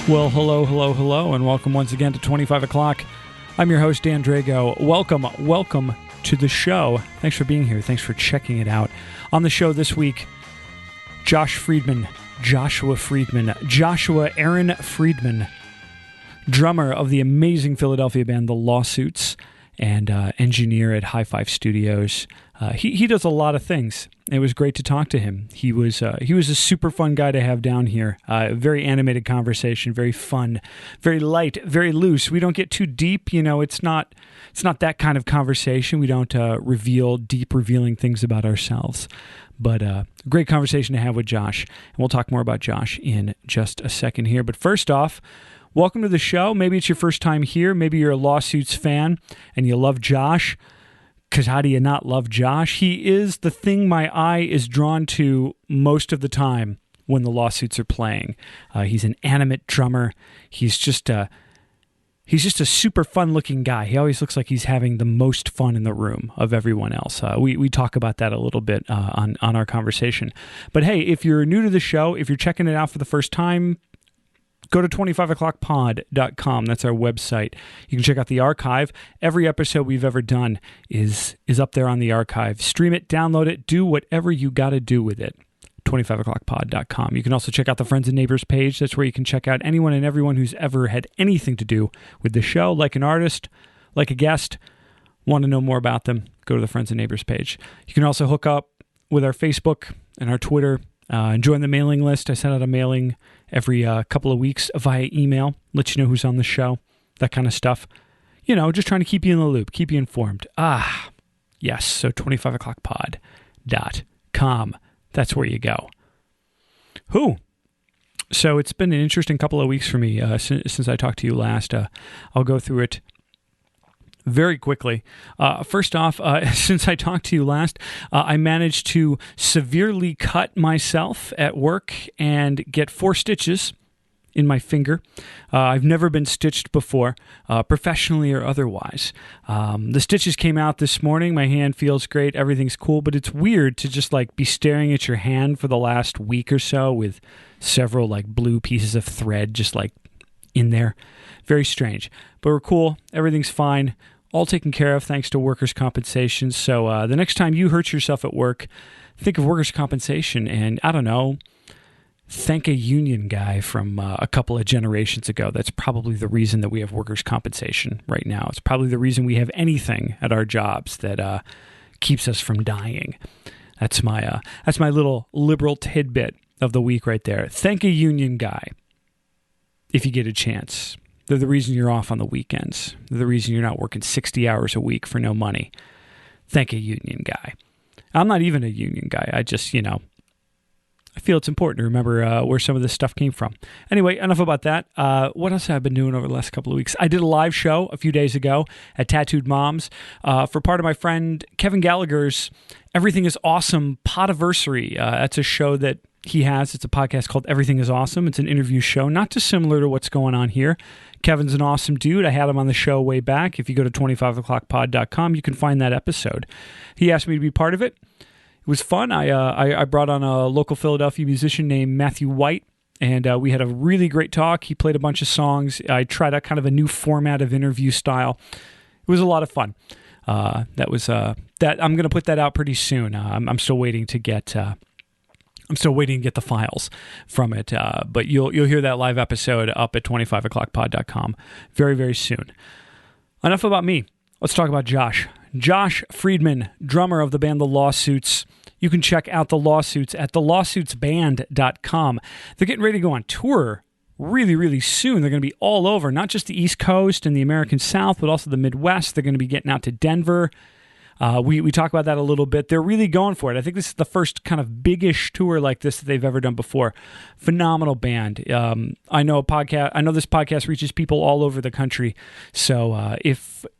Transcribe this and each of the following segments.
Well, hello, and welcome once again to 25 o'clock. I'm your host, Dan Drago. Welcome to the show. Thanks for being here. Thanks for checking it out. On the show this week, Joshua Friedman, Aaron Friedman, drummer of the amazing Philadelphia band The Lawsuits, and engineer at Hi5 Studios. He does a lot of things. It was great to talk to him. He was a super fun guy to have down here. Very animated conversation, very fun, very light, very loose. We don't get too deep. You know, it's not that kind of conversation. We don't revealing things about ourselves. But great conversation to have with Josh. And we'll talk more about Josh in just a second here. But first off, welcome to the show. Maybe it's your first time here. Maybe you're a Lawsuits fan and you love Josh. Because how do you not love Josh? He is the thing my eye is drawn to most of the time when the Lawsuits are playing. He's an animate drummer. He's just a super fun-looking guy. He always looks like he's having the most fun in the room of everyone else. We talk about that a little bit on our conversation. But hey, if you're new to the show, if you're checking it out for the first time, go to 25o'clockpod.com. That's our website. You can check out the archive. Every episode we've ever done is up there on the archive. Stream it, download it, do whatever you got to do with it. 25o'clockpod.com. You can also check out the Friends and Neighbors page. That's where you can check out anyone and everyone who's ever had anything to do with the show, like an artist, like a guest. Want to know more about them? Go to the Friends and Neighbors page. You can also hook up with our Facebook and our Twitter. And join the mailing list. I send out a mailing every couple of weeks via email, let you know who's on the show, that kind of stuff. You know, just trying to keep you in the loop, keep you informed. Yes, so 25o'clockpod.com. That's where you go. So it's been an interesting couple of weeks for me since I talked to you last. I'll go through it very quickly. First off, since I talked to you last, I managed to severely cut myself at work and get 4 stitches in my finger. I've never been stitched before, professionally or otherwise. The stitches came out this morning. My hand feels great. Everything's cool, but it's weird to just be staring at your hand for the last week or so with several blue pieces of thread just in there. Very strange, but we're cool. Everything's fine. All taken care of thanks to workers' compensation. So the next time you hurt yourself at work, think of workers' compensation and, I don't know, thank a union guy from a couple of generations ago. That's probably the reason that we have workers' compensation right now. It's probably the reason we have anything at our jobs that keeps us from dying. That's my little liberal tidbit of the week right there. Thank a union guy if you get a chance. They're the reason you're off on the weekends. They're the reason you're not working 60 hours a week for no money. Thank a union guy. I'm not even a union guy. I just, I feel it's important to remember where some of this stuff came from. Anyway, enough about that. What else have I been doing over the last couple of weeks? I did a live show a few days ago at Tattooed Moms for part of my friend Kevin Gallagher's Everything is Awesome Podiversary. That's a show that he has. It's a podcast called Everything is Awesome. It's an interview show, not dissimilar to what's going on here. Kevin's an awesome dude. I had him on the show way back. If you go to 25o'clockpod.com, you can find that episode. He asked me to be part of it. It was fun. I brought on a local Philadelphia musician named Matthew White, and we had a really great talk. He played a bunch of songs. I tried out kind of a new format of interview style. It was a lot of fun. That I'm going to put that out pretty soon. I'm still waiting to get the files from it, but you'll hear that live episode up at 25o'clockpod.com very, very soon. Enough about me. Let's talk about Josh. Josh Friedman, drummer of the band The Lawsuits. You can check out The Lawsuits at thelawsuitsband.com. They're getting ready to go on tour really, really soon. They're going to be all over, not just the East Coast and the American South, but also the Midwest. They're going to be getting out to Denver. We talk about that a little bit. They're really going for it. I think this is the first kind of big-ish tour like this that they've ever done before. Phenomenal band. I know this podcast reaches people all over the country. So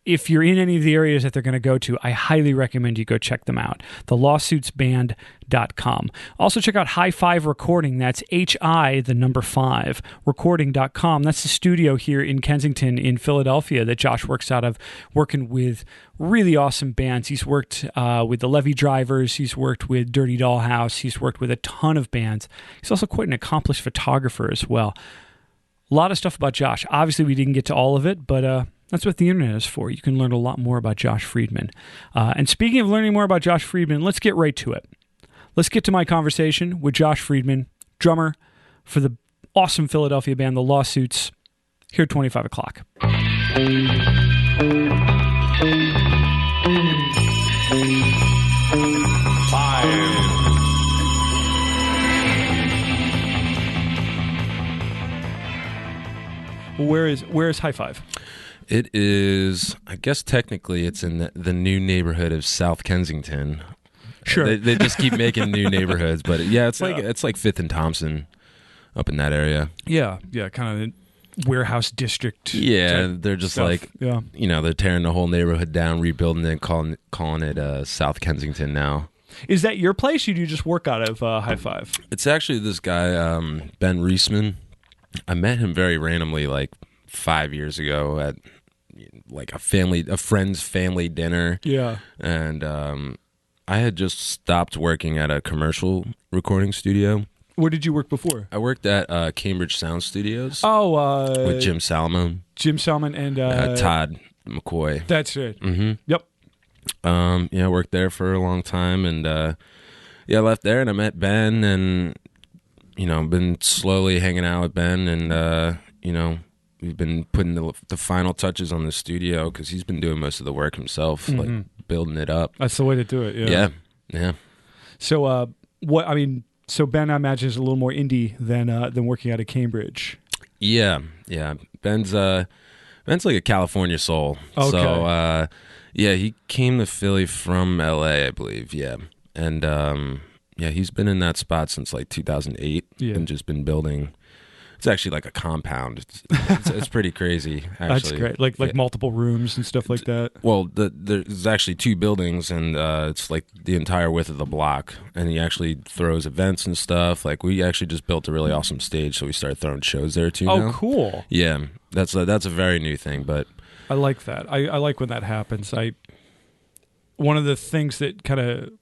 if you're in any of the areas that they're going to go to, I highly recommend you go check them out. thelawsuitsband.com. Also check out Hi5 Recording. That's HI5 recording.com. That's the studio here in Kensington in Philadelphia that Josh works out of, working with really awesome bands. He's worked with the Levy Drivers. He's worked with Dirty Dollhouse. He's worked with a ton of bands. He's also quite an accomplished photographer as well. A lot of stuff about Josh. Obviously, we didn't get to all of it, but that's what the internet is for. You can learn a lot more about Josh Friedman. And speaking of learning more about Josh Friedman, let's get right to it. Let's get to my conversation with Josh Friedman, drummer for the awesome Philadelphia band, The Lawsuits, here at 25 o'clock. Where is Hi5? It is, I guess technically it's in the new neighborhood of South Kensington. Sure. They just keep making new neighborhoods, but yeah, it's like 5th and Thompson up in that area. Yeah, kind of the warehouse district. Yeah, they're just stuff. like, they're tearing the whole neighborhood down, rebuilding it, and calling it South Kensington now. Is that your place, or do you just work out of Hi5? It's actually this guy, Ben Reisman. I met him very randomly, like 5 years ago at like a friend's family dinner. Yeah, and I had just stopped working at a commercial recording studio. Where did you work before? I worked at Cambridge Sound Studios. With Jim Salomon. And Todd McCoy. That's it. Mm-hmm. Yep. I worked there for a long time, and I left there and I met Ben, and been slowly hanging out with Ben, and we've been putting the final touches on the studio because he's been doing most of the work himself, like building it up. That's the way to do it. Yeah. So so Ben, I imagine, is a little more indie than working out of Cambridge. Yeah. Ben's like a California soul. Okay. So he came to Philly from LA, I believe. Yeah, and he's been in that spot since like 2008, and just been building. It's actually like a compound. It's pretty crazy, actually. That's great. Like multiple rooms and stuff like that. Well, there's actually 2 buildings, and it's like the entire width of the block. And he actually throws events and stuff. Like, we actually just built a really awesome stage, so we started throwing shows there too. Oh, now. Cool. Yeah, that's a very new thing, but I like that. I like when that happens. One of the things that kind of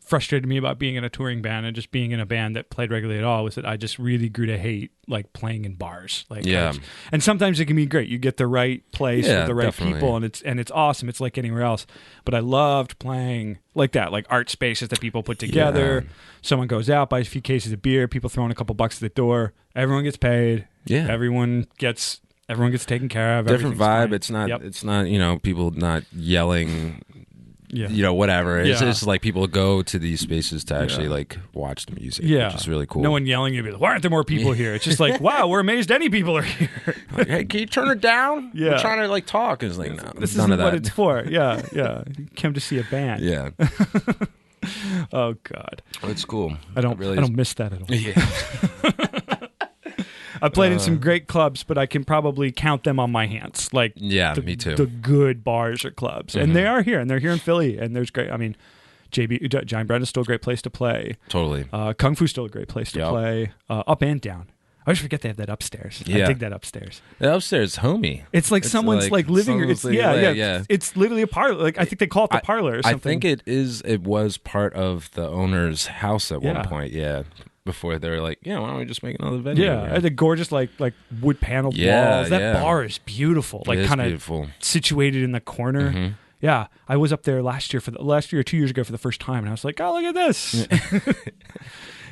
frustrated me about being in a touring band and just being in a band that played regularly at all was that I just really grew to hate like playing in bars. And sometimes it can be great. You get the right place with the right definitely. people, and it's awesome. It's like anywhere else. But I loved playing like that, like art spaces that people put together. Yeah. Someone goes out, buys a few cases of beer, people throwing a couple bucks at the door. Everyone gets paid. Yeah. Everyone gets taken care of. Different vibe. Fine. It's not people not yelling. Yeah. Whatever. It's just like people go to these spaces to actually like watch the music, which is really cool. No one yelling at me, like, why aren't there more people here? It's just like, wow, we're amazed any people are here. Like, hey, can you turn it down? Yeah. We're trying to like talk. And it's like, no, this none isn't of that. what it's for. Yeah. You came to see a band. Yeah. Oh God. It's cool. I don't miss that at all. Yeah. I played in some great clubs, but I can probably count them on my hands. Like, me too. The good bars or clubs, and they are here, and they're here in Philly, and there's great. I mean, Giant Bread is still a great place to play. Totally. Kung Fu's still a great place to play, up and down. I always forget they have that upstairs. Yeah. I dig that upstairs. The upstairs, homie. It's like someone's like living room. Yeah. It's literally a parlor. Like I think they call it the parlor or something. I think it was part of the owner's house at one point. Yeah. Before they were like, why don't we just make another venue? Yeah, and the gorgeous like wood paneled walls. That bar is beautiful. Like kind of situated in the corner. Mm-hmm. Yeah, I was up there last year or 2 years ago for the first time, and I was like, oh, look at this.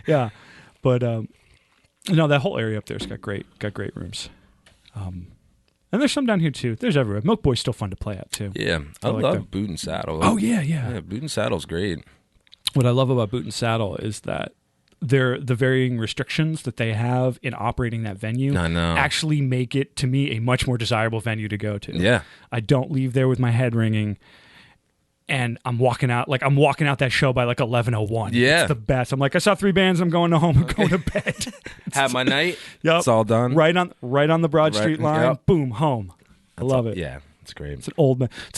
Yeah, but no, that whole area up there's got great rooms. And there's some down here too. There's everywhere. Milk Boy's still fun to play at too. Yeah, I love Boot and Saddle. Oh yeah. Boot and Saddle's great. What I love about Boot and Saddle is that the varying restrictions that they have in operating that venue actually make it, to me, a much more desirable venue to go to. Yeah. I don't leave there with my head ringing, and I'm walking out that show by like 11:01. Yeah. It's the best. I'm like, I saw 3 bands, I'm going home, I'm going to bed. Have my night. Yep. It's all done. Right on the Broad Street line. Yep. Boom, home. I love it. Yeah. It's great. It's an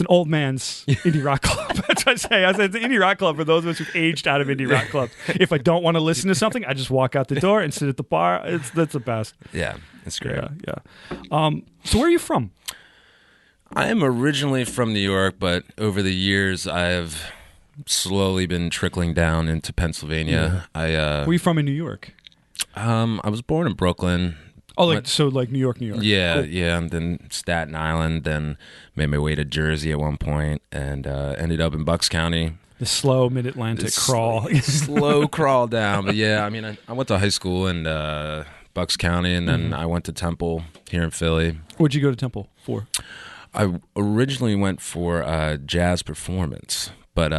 old man's indie rock club. That's what I say. I say it's an indie rock club for those of us who've aged out of indie rock clubs. If I don't want to listen to something, I just walk out the door and sit at the bar. That's the best. Yeah, it's great. Yeah. So where are you from? I am originally from New York, but over the years I have slowly been trickling down into Pennsylvania. Yeah. Where are you from in New York? I was born in Brooklyn. Oh, like so, like New York, New York. Yeah, Cool. yeah, and then Staten Island, then made my way to Jersey at one point, and ended up in Bucks County. The slow mid-Atlantic crawl. Slow crawl down, but yeah, I mean, I went to high school in Bucks County, and then I went to Temple here in Philly. What'd you go to Temple for? I originally went for jazz performance, but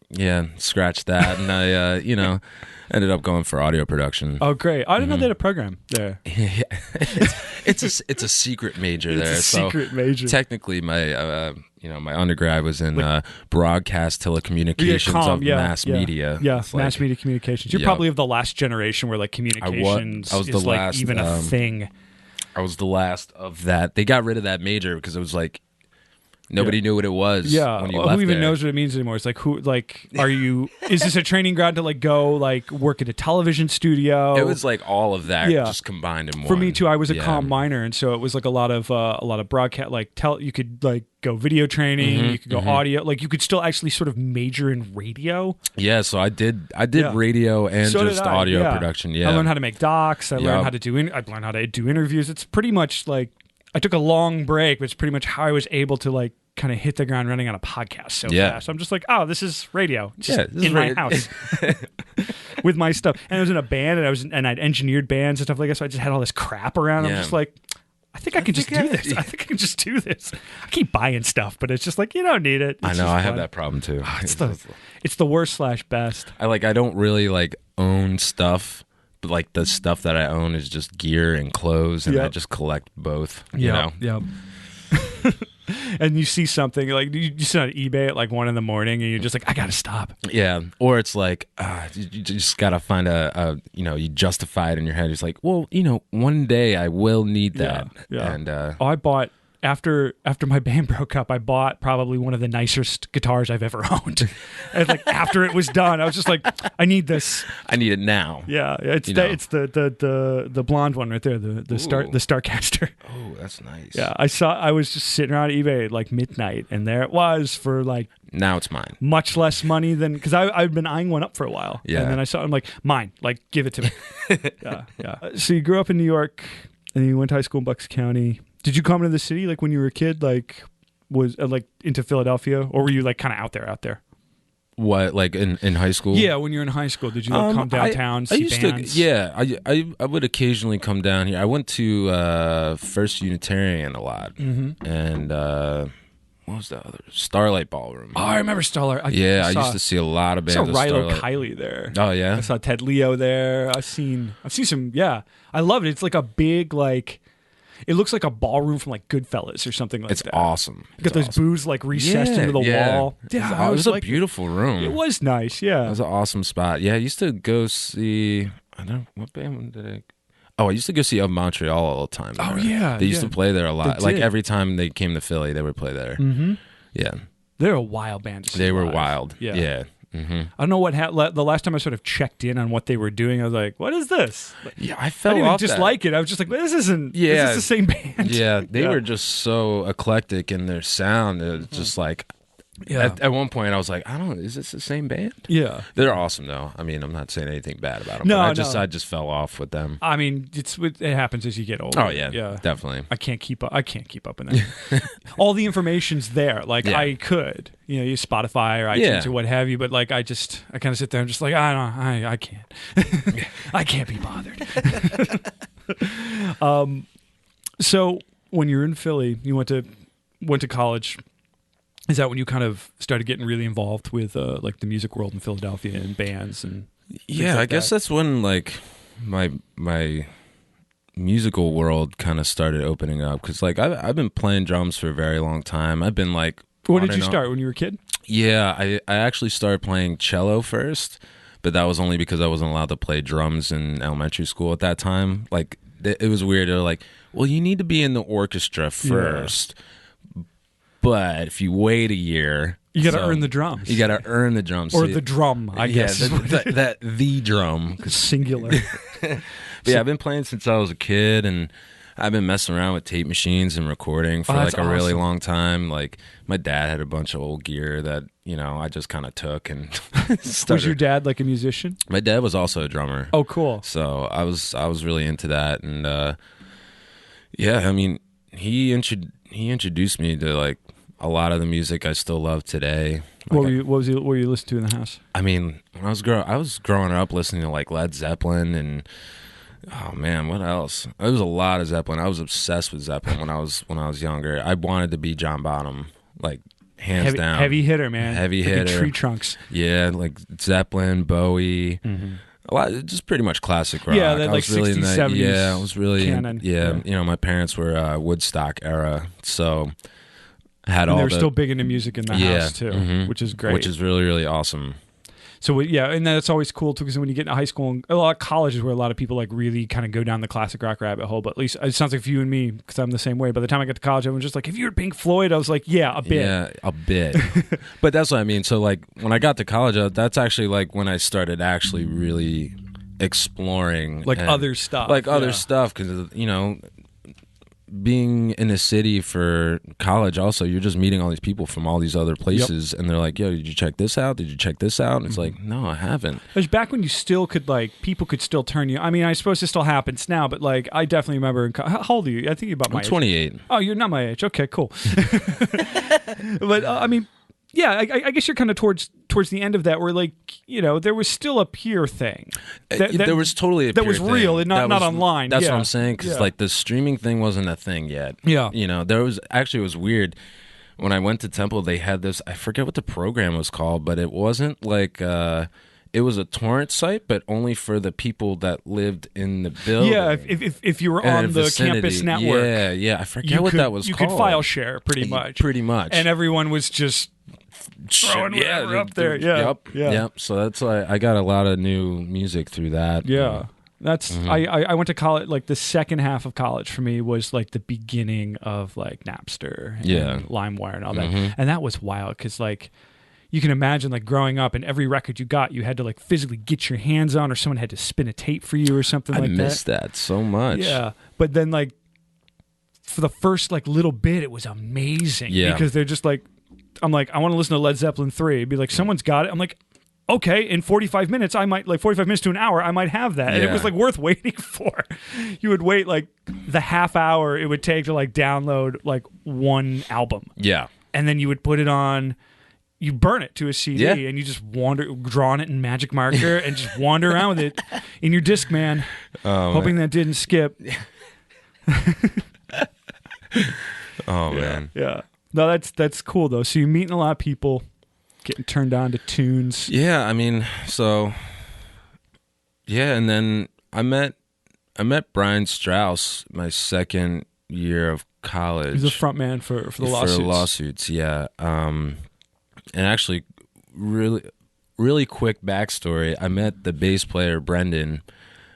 yeah, scratch that, and I ended up going for audio production. Oh, great! I didn't know they had a program there. Yeah. it's a secret major there. It's a secret major. Technically, my my undergrad was in broadcast telecommunications of mass media. Yeah, mass media communications. You're probably of the last generation where like communications I was the is like last, even a thing. I was the last of that. They got rid of that major because it was like nobody knew what it was. Yeah, when you left who even there. knows what it means anymore? It's like who? Like, are you? Is this a training ground to like go like work at a television studio? It was like all of that just combined in one. For me too, I was a comm minor, and so it was like a lot of broadcast. Like you could like go video training, you could go audio. Like you could still actually sort of major in radio. Yeah, so I did radio and So just did I, audio production. Yeah, I learned how to make docs. I learned how to I learned how to do interviews. It's pretty much like I took a long break, but it's pretty much how I was able to like kind of hit the ground running on a podcast so fast. I'm just like, oh, this is radio. Just in my house with my stuff. And I was in a band, and I'd engineered bands and stuff like that. So I just had all this crap around. I'm just like, I think I can just do this. I think I can just do this. I keep buying stuff, but it's just like you don't need it. I know. I have that problem too. It's the worst/best. I don't really like own stuff. But like the stuff that I own is just gear and clothes, and I just collect both. You know? Yeah. And you see something like you sit on eBay at like 1 a.m. and you're just like, I gotta stop. Yeah, or it's like you just gotta find you justify it in your head. It's like, well, one day I will need that. Yeah. And I bought after my band broke up. I bought probably one of the nicest guitars I've ever owned. And like after it was done, I was just like, I need this. I need it now. Yeah, it's the blonde one right there, the Starcaster. Oh, that's nice. Yeah, I was just sitting around eBay at like midnight, and there it was for like. Now it's mine. Much less money than because I've been eyeing one up for a while. Yeah, and then I saw it, I'm like, mine. Like, give it to me. Yeah. So you grew up in New York, and then you went to high school in Bucks County. Did you come into the city like when you were a kid? Like, was like into Philadelphia, or were you like kind of out there? What, like in high school? Yeah, when you were in high school, did you like come downtown? I used bands? I would occasionally come down here. I went to First Unitarian a lot, and what was the other? Starlight Ballroom. Oh, I remember Starlight. I used to see a lot of bands. I saw Rilo Starlight. Kiley there. Oh yeah, I saw Ted Leo there. I've seen some. Yeah, I love it. It's like a big like. It looks like a ballroom from like Goodfellas or something like that. It's awesome. You got those booths like recessed into the wall. Yeah, it was a beautiful room. It was nice. Yeah, it was an awesome spot. Yeah, I used to go see. I don't know what band did I. Oh, I used to go see Of Montreal all the time. Oh yeah, they used to play there a lot. Like every time they came to Philly, they would play there. Mm-hmm. Yeah, they're a wild band. They were wild. Yeah. Mm-hmm. I don't know what the last time I sort of checked in on what they were doing. I was like, "What is this?" Yeah, I felt I didn't dislike it. I was just like, "This isn't. Is this the same band?" Yeah, they were just so eclectic in their sound. It was just like, at one point, I was like, is this the same band? Yeah, they're awesome though. I mean, I'm not saying anything bad about them. No, I just fell off with them. I mean, it happens as you get older. Oh yeah, definitely. I can't keep up in that. All the information's there. Like I could, you Spotify or iTunes or what have you. But like I kind of sit there and just like I can't. I can't be bothered. So when you're in Philly, you went to college. Is that when you kind of started getting really involved with like the music world in Philadelphia and bands and I guess that's when like my musical world kind of started opening up because like I've been playing drums for a very long time. I've been like, when did you start? When you were a kid? Yeah, I actually started playing cello first, but that was only because I wasn't allowed to play drums in elementary school at that time. Like it was weird. They're like, well, you need to be in the orchestra first. Yeah. But if you wait a year, you got to earn the drums. You got to earn the drums, or the drum. I guess the drum, singular. But yeah, I've been playing since I was a kid, and I've been messing around with tape machines and recording for like a really long time. Like my dad had a bunch of old gear that, I just kind of took and started. Was your dad like a musician? My dad was also a drummer. Oh, cool. So I was really into that. And yeah, I mean, he introduced me to like a lot of the music I still love today. What were you listening to in the house? I mean, when I was growing up listening to like Led Zeppelin and oh man, what else? There was a lot of Zeppelin. I was obsessed with Zeppelin when I was younger. I wanted to be John Bonham, like hands down. Heavy hitter, man. Heavy like hitter. Tree Trunks. Yeah, like Zeppelin, Bowie. Mm-hmm. A lot, just pretty much classic rock. Yeah, that I like was really 60s, 70s. Yeah, I was really canon. My parents were Woodstock era, so had and all. They were still big into music in the house too, which is great. Which is really, really awesome. So and that's always cool too, because when you get into high school, and a lot of colleges where a lot of people like really kind of go down the classic rock rabbit hole. But at least it sounds like for you and me, because I'm the same way. By the time I got to college, everyone's just like, "If you were Pink Floyd," I was like, "Yeah, a bit." Yeah, a bit. But that's what I mean. So like when I got to college, that's actually like when I started actually really exploring like other stuff, because being in a city for college, also you're just meeting all these people from all these other places, and they're like, "Yo, did you check this out? Did you check this out?" And it's like, "No, I haven't." It was back when you still could people could still turn you. I mean, I suppose this still happens now, but like I definitely remember. How old are you? I think you're about my age. 28. Oh, you're not my age. Okay, cool. But I mean. Yeah, I guess you're kind of towards the end of that, where like there was still a peer thing. There was totally a peer that was real thing. and not online. That's what I'm saying, because like the streaming thing wasn't a thing yet. Yeah, there was actually, it was weird when I went to Temple. They had this, I forget what the program was called, but it wasn't like it was a torrent site, but only for the people that lived in the building. Yeah, if you were on the campus network. Yeah, I forget what that was called. You could file share pretty much, and everyone was just throwing whatever up there. Yep. So that's why I got a lot of new music through that. Yeah. That's I went to college. Like the second half of college for me was like the beginning of like Napster and LimeWire and all that, and that was wild because like you can imagine like growing up and every record you got, you had to like physically get your hands on, or someone had to spin a tape for you or something like that. I missed that so much. Yeah, but then like for the first like little bit, it was amazing. Yeah, because they're just like. I'm like, I want to listen to Led Zeppelin 3. It'd be like, someone's got it. I'm like, okay, in 45 minutes, I might, like 45 minutes to an hour, I might have that. And it was like worth waiting for. You would wait like the half hour it would take to like download like one album. Yeah. And then you would put it on, you burn it to a CD and you just draw on it in magic marker and just wander around with it in your Discman, hoping that didn't skip. Oh, man. Yeah. No, that's cool though. So you're meeting a lot of people, getting turned on to tunes. Yeah, I mean, so and then I met Brian Strauss my second year of college. He's a front man for the lawsuits. For lawsuits, yeah. And actually, really quick backstory. I met the bass player Brendan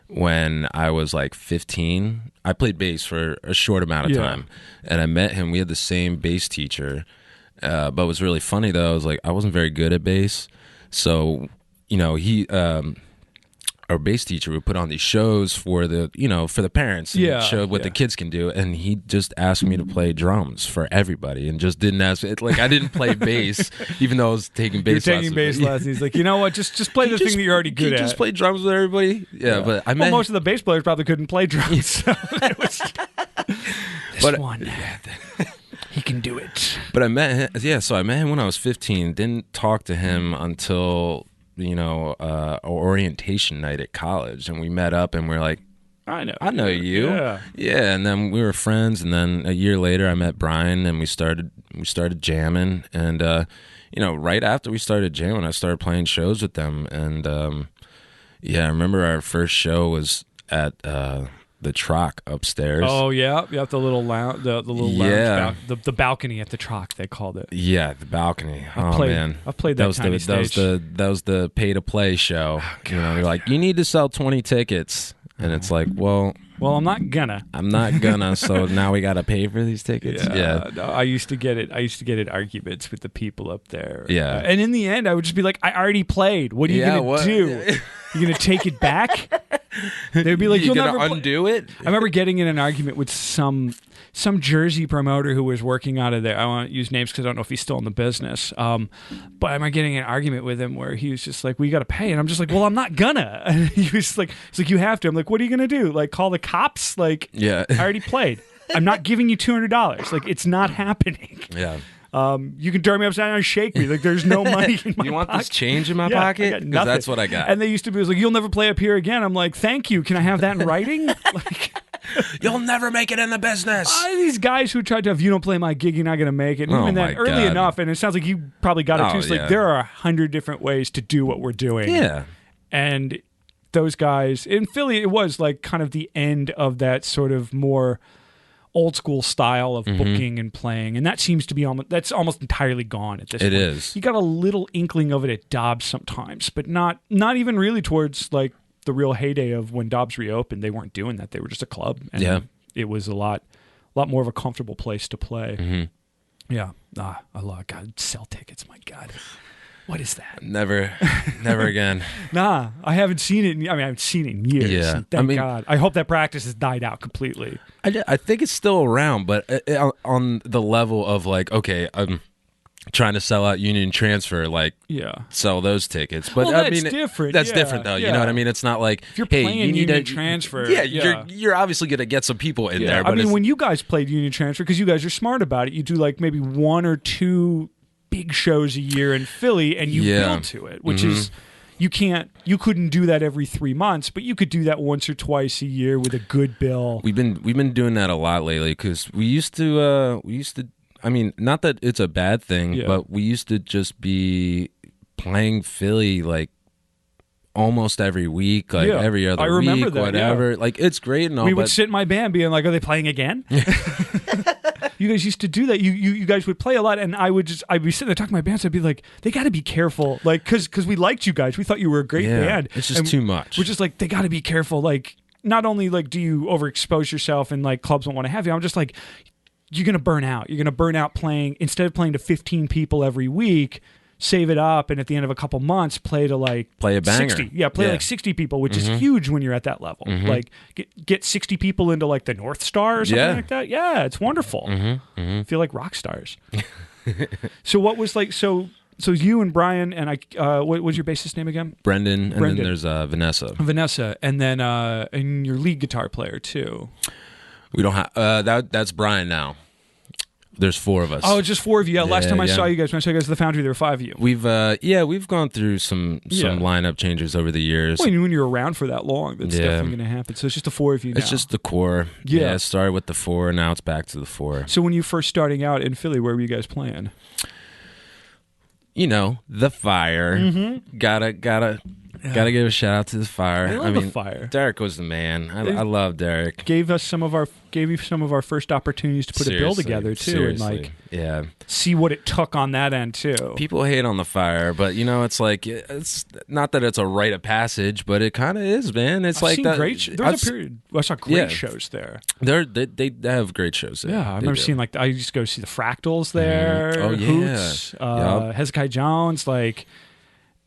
when I was like 15. I played bass for a short amount of time, and I met him. We had the same bass teacher, but it was really funny though. I was like, I wasn't very good at bass, so he, our bass teacher, would put on these shows for the parents, and show what the kids can do, and he just asked me to play drums for everybody, and just didn't ask it. Like I didn't play bass, even though I was taking bass. You're taking bass lessons. He's like, you know what? Just play the thing that you're already good at. Just play drums with everybody. Yeah, but I met most of the bass players probably couldn't play drums. So it was he can do it. But I met him. Yeah, so I met him when I was 15. Didn't talk to him until orientation night at college, and we met up and we're like, I know you. Yeah, and then we were friends, and then a year later I met Brian and we started jamming, and right after we started jamming, I started playing shows with them, and I remember our first show was at the Troc upstairs. Oh yeah, the little lounge, the lounge, the balcony at the Troc, they called it. Yeah, the balcony. Man, I've played that tiny stage. That was the pay to play show. You're like, you need to sell 20 tickets, and it's like, well, Well, I'm not gonna. So now we got to pay for these tickets. Yeah. No, I used to get it. I used to get in arguments with the people up there. Yeah. And in the end, I would just be like, I already played. What are you gonna do? You gonna take it back? They'd be like, you'll gonna never undo it. I remember getting in an argument with some Jersey promoter who was working out of there. I won't use names because I don't know if he's still in the business. But I remember getting an argument with him where he was just like, "We got to pay," and I'm just like, "Well, I'm not gonna." And he was like, "It's like you have to." I'm like, "What are you gonna do? Like call the cops?" Like, yeah, I already played. I'm not giving you $200. Like, it's not happening. Yeah. You can turn me upside down and shake me. Like, there's no money in my You want pocket. this change in my pocket? Because that's what I got. And they used to be like, "You'll never play up here again." I'm like, "Thank you. Can I have that in writing?" Like, you'll never make it in the business. These guys who tried to, if you don't play my gig, you're not going to make it. And even then, early enough, and it sounds like you probably got it too. It's like there are 100 different ways to do what we're doing. Yeah. And those guys in Philly, it was like kind of the end of that sort of more old school style of booking and playing, and that seems to be almost entirely gone at this point. It is. You got a little inkling of it at Dobbs sometimes, but not even really towards like the real heyday of when Dobbs reopened. They weren't doing that. They were just a club, and it was a lot more of a comfortable place to play. Mm-hmm. Yeah. I love God, sell tickets. My God. What is that? Never again. Nah, I haven't seen it. I haven't seen it in years. Yeah. Thank God. I hope that practice has died out completely. I think it's still around, but on the level of like, okay, I'm trying to sell out Union Transfer, like, sell those tickets. But well, that's different. That's different, though. You know what I mean? It's not like, if you're hey, playing you need Union to Transfer. You're obviously going to get some people in there. But I mean, when you guys played Union Transfer, because you guys are smart about it, you do like maybe 1 or 2 big shows a year in Philly, and you build to it, which is you couldn't do that every 3 months, but you could do that once or twice a year with a good bill. We've been doing that a lot lately because we used to. I mean, not that it's a bad thing, but we used to just be playing Philly like almost every week, like every other I remember week, that, whatever. Like, it's great and all. We would sit in my band being like, "Are they playing again?" You guys used to do that. You guys would play a lot, and I'd be sitting there talking to my band, so I'd be like, they got to be careful, like, because we liked you guys. We thought you were a great band. It's just too much. We're just like, they got to be careful. Like, not only like do you overexpose yourself and like clubs won't want to have you, I'm just like, you're going to burn out. You're going to burn out playing, instead of playing to 15 people every week, save it up, and at the end of a couple months, play a banger. 60. Yeah, play like 60 people, which is huge when you're at that level. Like, get 60 people into like the North Star or something like that. Yeah, it's wonderful. Feel like rock stars. So what was like, so you and Brian and what was your bassist name again? Brendan. And then there's Vanessa. Vanessa, and then and your lead guitar player too. We don't have that's Brian now. There's 4 of us. Oh, just 4 of you. Yeah, last time I saw you guys, when I saw you guys at the Foundry, there were 5 of you. We've gone through some lineup changes over the years. Well, when you're around for that long, that's definitely going to happen. So it's just the 4 of you now. It's just the core. Yeah, it started with the 4, now it's back to the 4. So when you first starting out in Philly, where were you guys playing? You know, the Fire. Gotta give a shout out to the Fire. I mean, the Fire. Derek was the man. I love Derek. Gave you some of our first opportunities to put a bill together too, and like see what it took on that end too. People hate on the Fire, but you know, it's like, it's not that it's a rite of passage, but it kind of is, man. It's like that. There was a period I saw great shows there. They have great shows there. Yeah, I remember seeing I used to go see the Fractals there. Oh yeah, Hoots, Hezekiah Jones, like.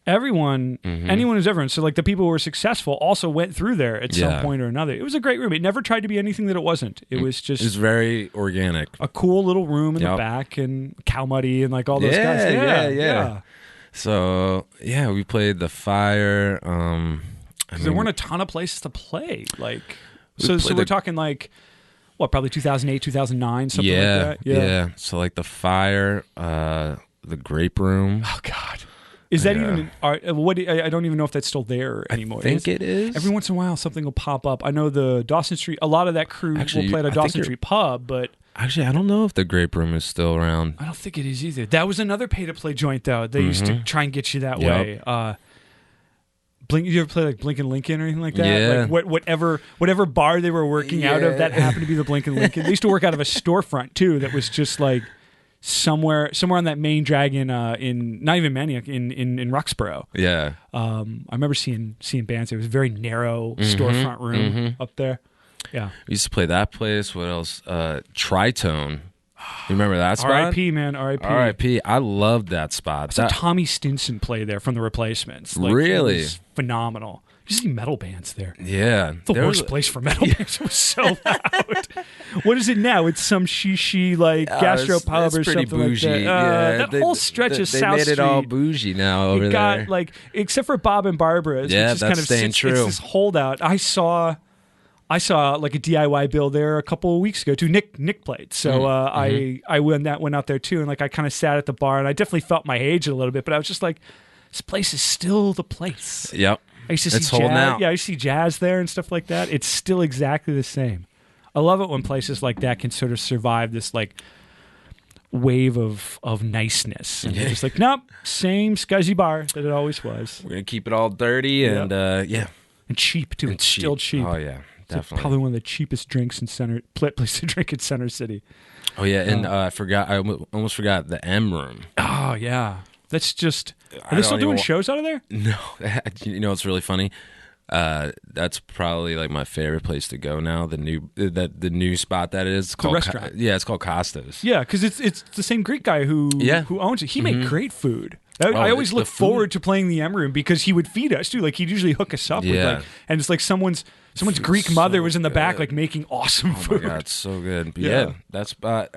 Everyone, anyone who's ever, so like the people who were successful also went through there at some point or another. It was a great room. It never tried to be anything that it wasn't. It was just... It's very organic. A cool little room in the back, and Cow Muddy and like all those guys. Yeah. So, we played the Fire. There weren't a ton of places to play. Like, so we're talking like, what, probably 2008, 2009, something like that? Yeah. So like the Fire, the Grape Room. Oh, God. Is that even? I don't even know if that's still there anymore. I think it is. Every once in a while, something will pop up. I know the Dawson Street. A lot of that crew will play at a Dawson Street pub, but actually, I don't know if the Grape Room is still around. I don't think it is either. That was another pay-to-play joint, though. They used to try and get you that way. You ever play like Blink and Lincoln or anything like that? Yeah. Like whatever bar they were working out of, that happened to be the Blink and Lincoln. They used to work out of a storefront too. That was just like. Somewhere on that main drag in not even Maniac in Roxborough. Yeah. I remember seeing bands. It was a very narrow storefront room up there. Yeah. We used to play that place. What else? Tritone. You remember that spot? R.I.P. man, R.I.P. R.I.P. I loved that spot. I saw Tommy Stinson play there from the Replacements. Like, really? It was phenomenal. You see metal bands there. Yeah. The worst place for metal bands. It was so loud. What is it now? It's some shishi like gastropub or something bougie. like that. That whole stretch of South Street. They made it all bougie now over there. Like, except for Bob and Barbara's, yeah, which is that's kind of staying true. It's this holdout. I saw like a DIY bill there a couple of weeks ago too. Nick played, so I went out there too, and like I kind of sat at the bar, and I definitely felt my age a little bit, but I was just like, this place is still the place. Yep. I used to see jazz. Yeah, I used to see jazz there and stuff like that. It's still exactly the same. I love it when places like that can sort of survive this like wave of niceness. And you're just like, nope, same scuzzy bar that it always was. We're gonna keep it all dirty and and cheap too. It's still cheap. Oh yeah, definitely. Probably one of the cheapest drinks in place to drink in Center City. Oh yeah, and I almost forgot the M Room. Oh yeah, that's just. Are they still doing shows out of there? No, you know it's really funny. That's probably like my favorite place to go now. The new spot that is it's called restaurant. It's called Costas. Yeah, because it's the same Greek guy who owns it. He made great food. I always look forward to playing the M Room because he would feed us too. Like he'd usually hook us up with like, and it's like someone's Greek mother was in the back like making awesome food. Oh my god, it's so good. But yeah, that spot,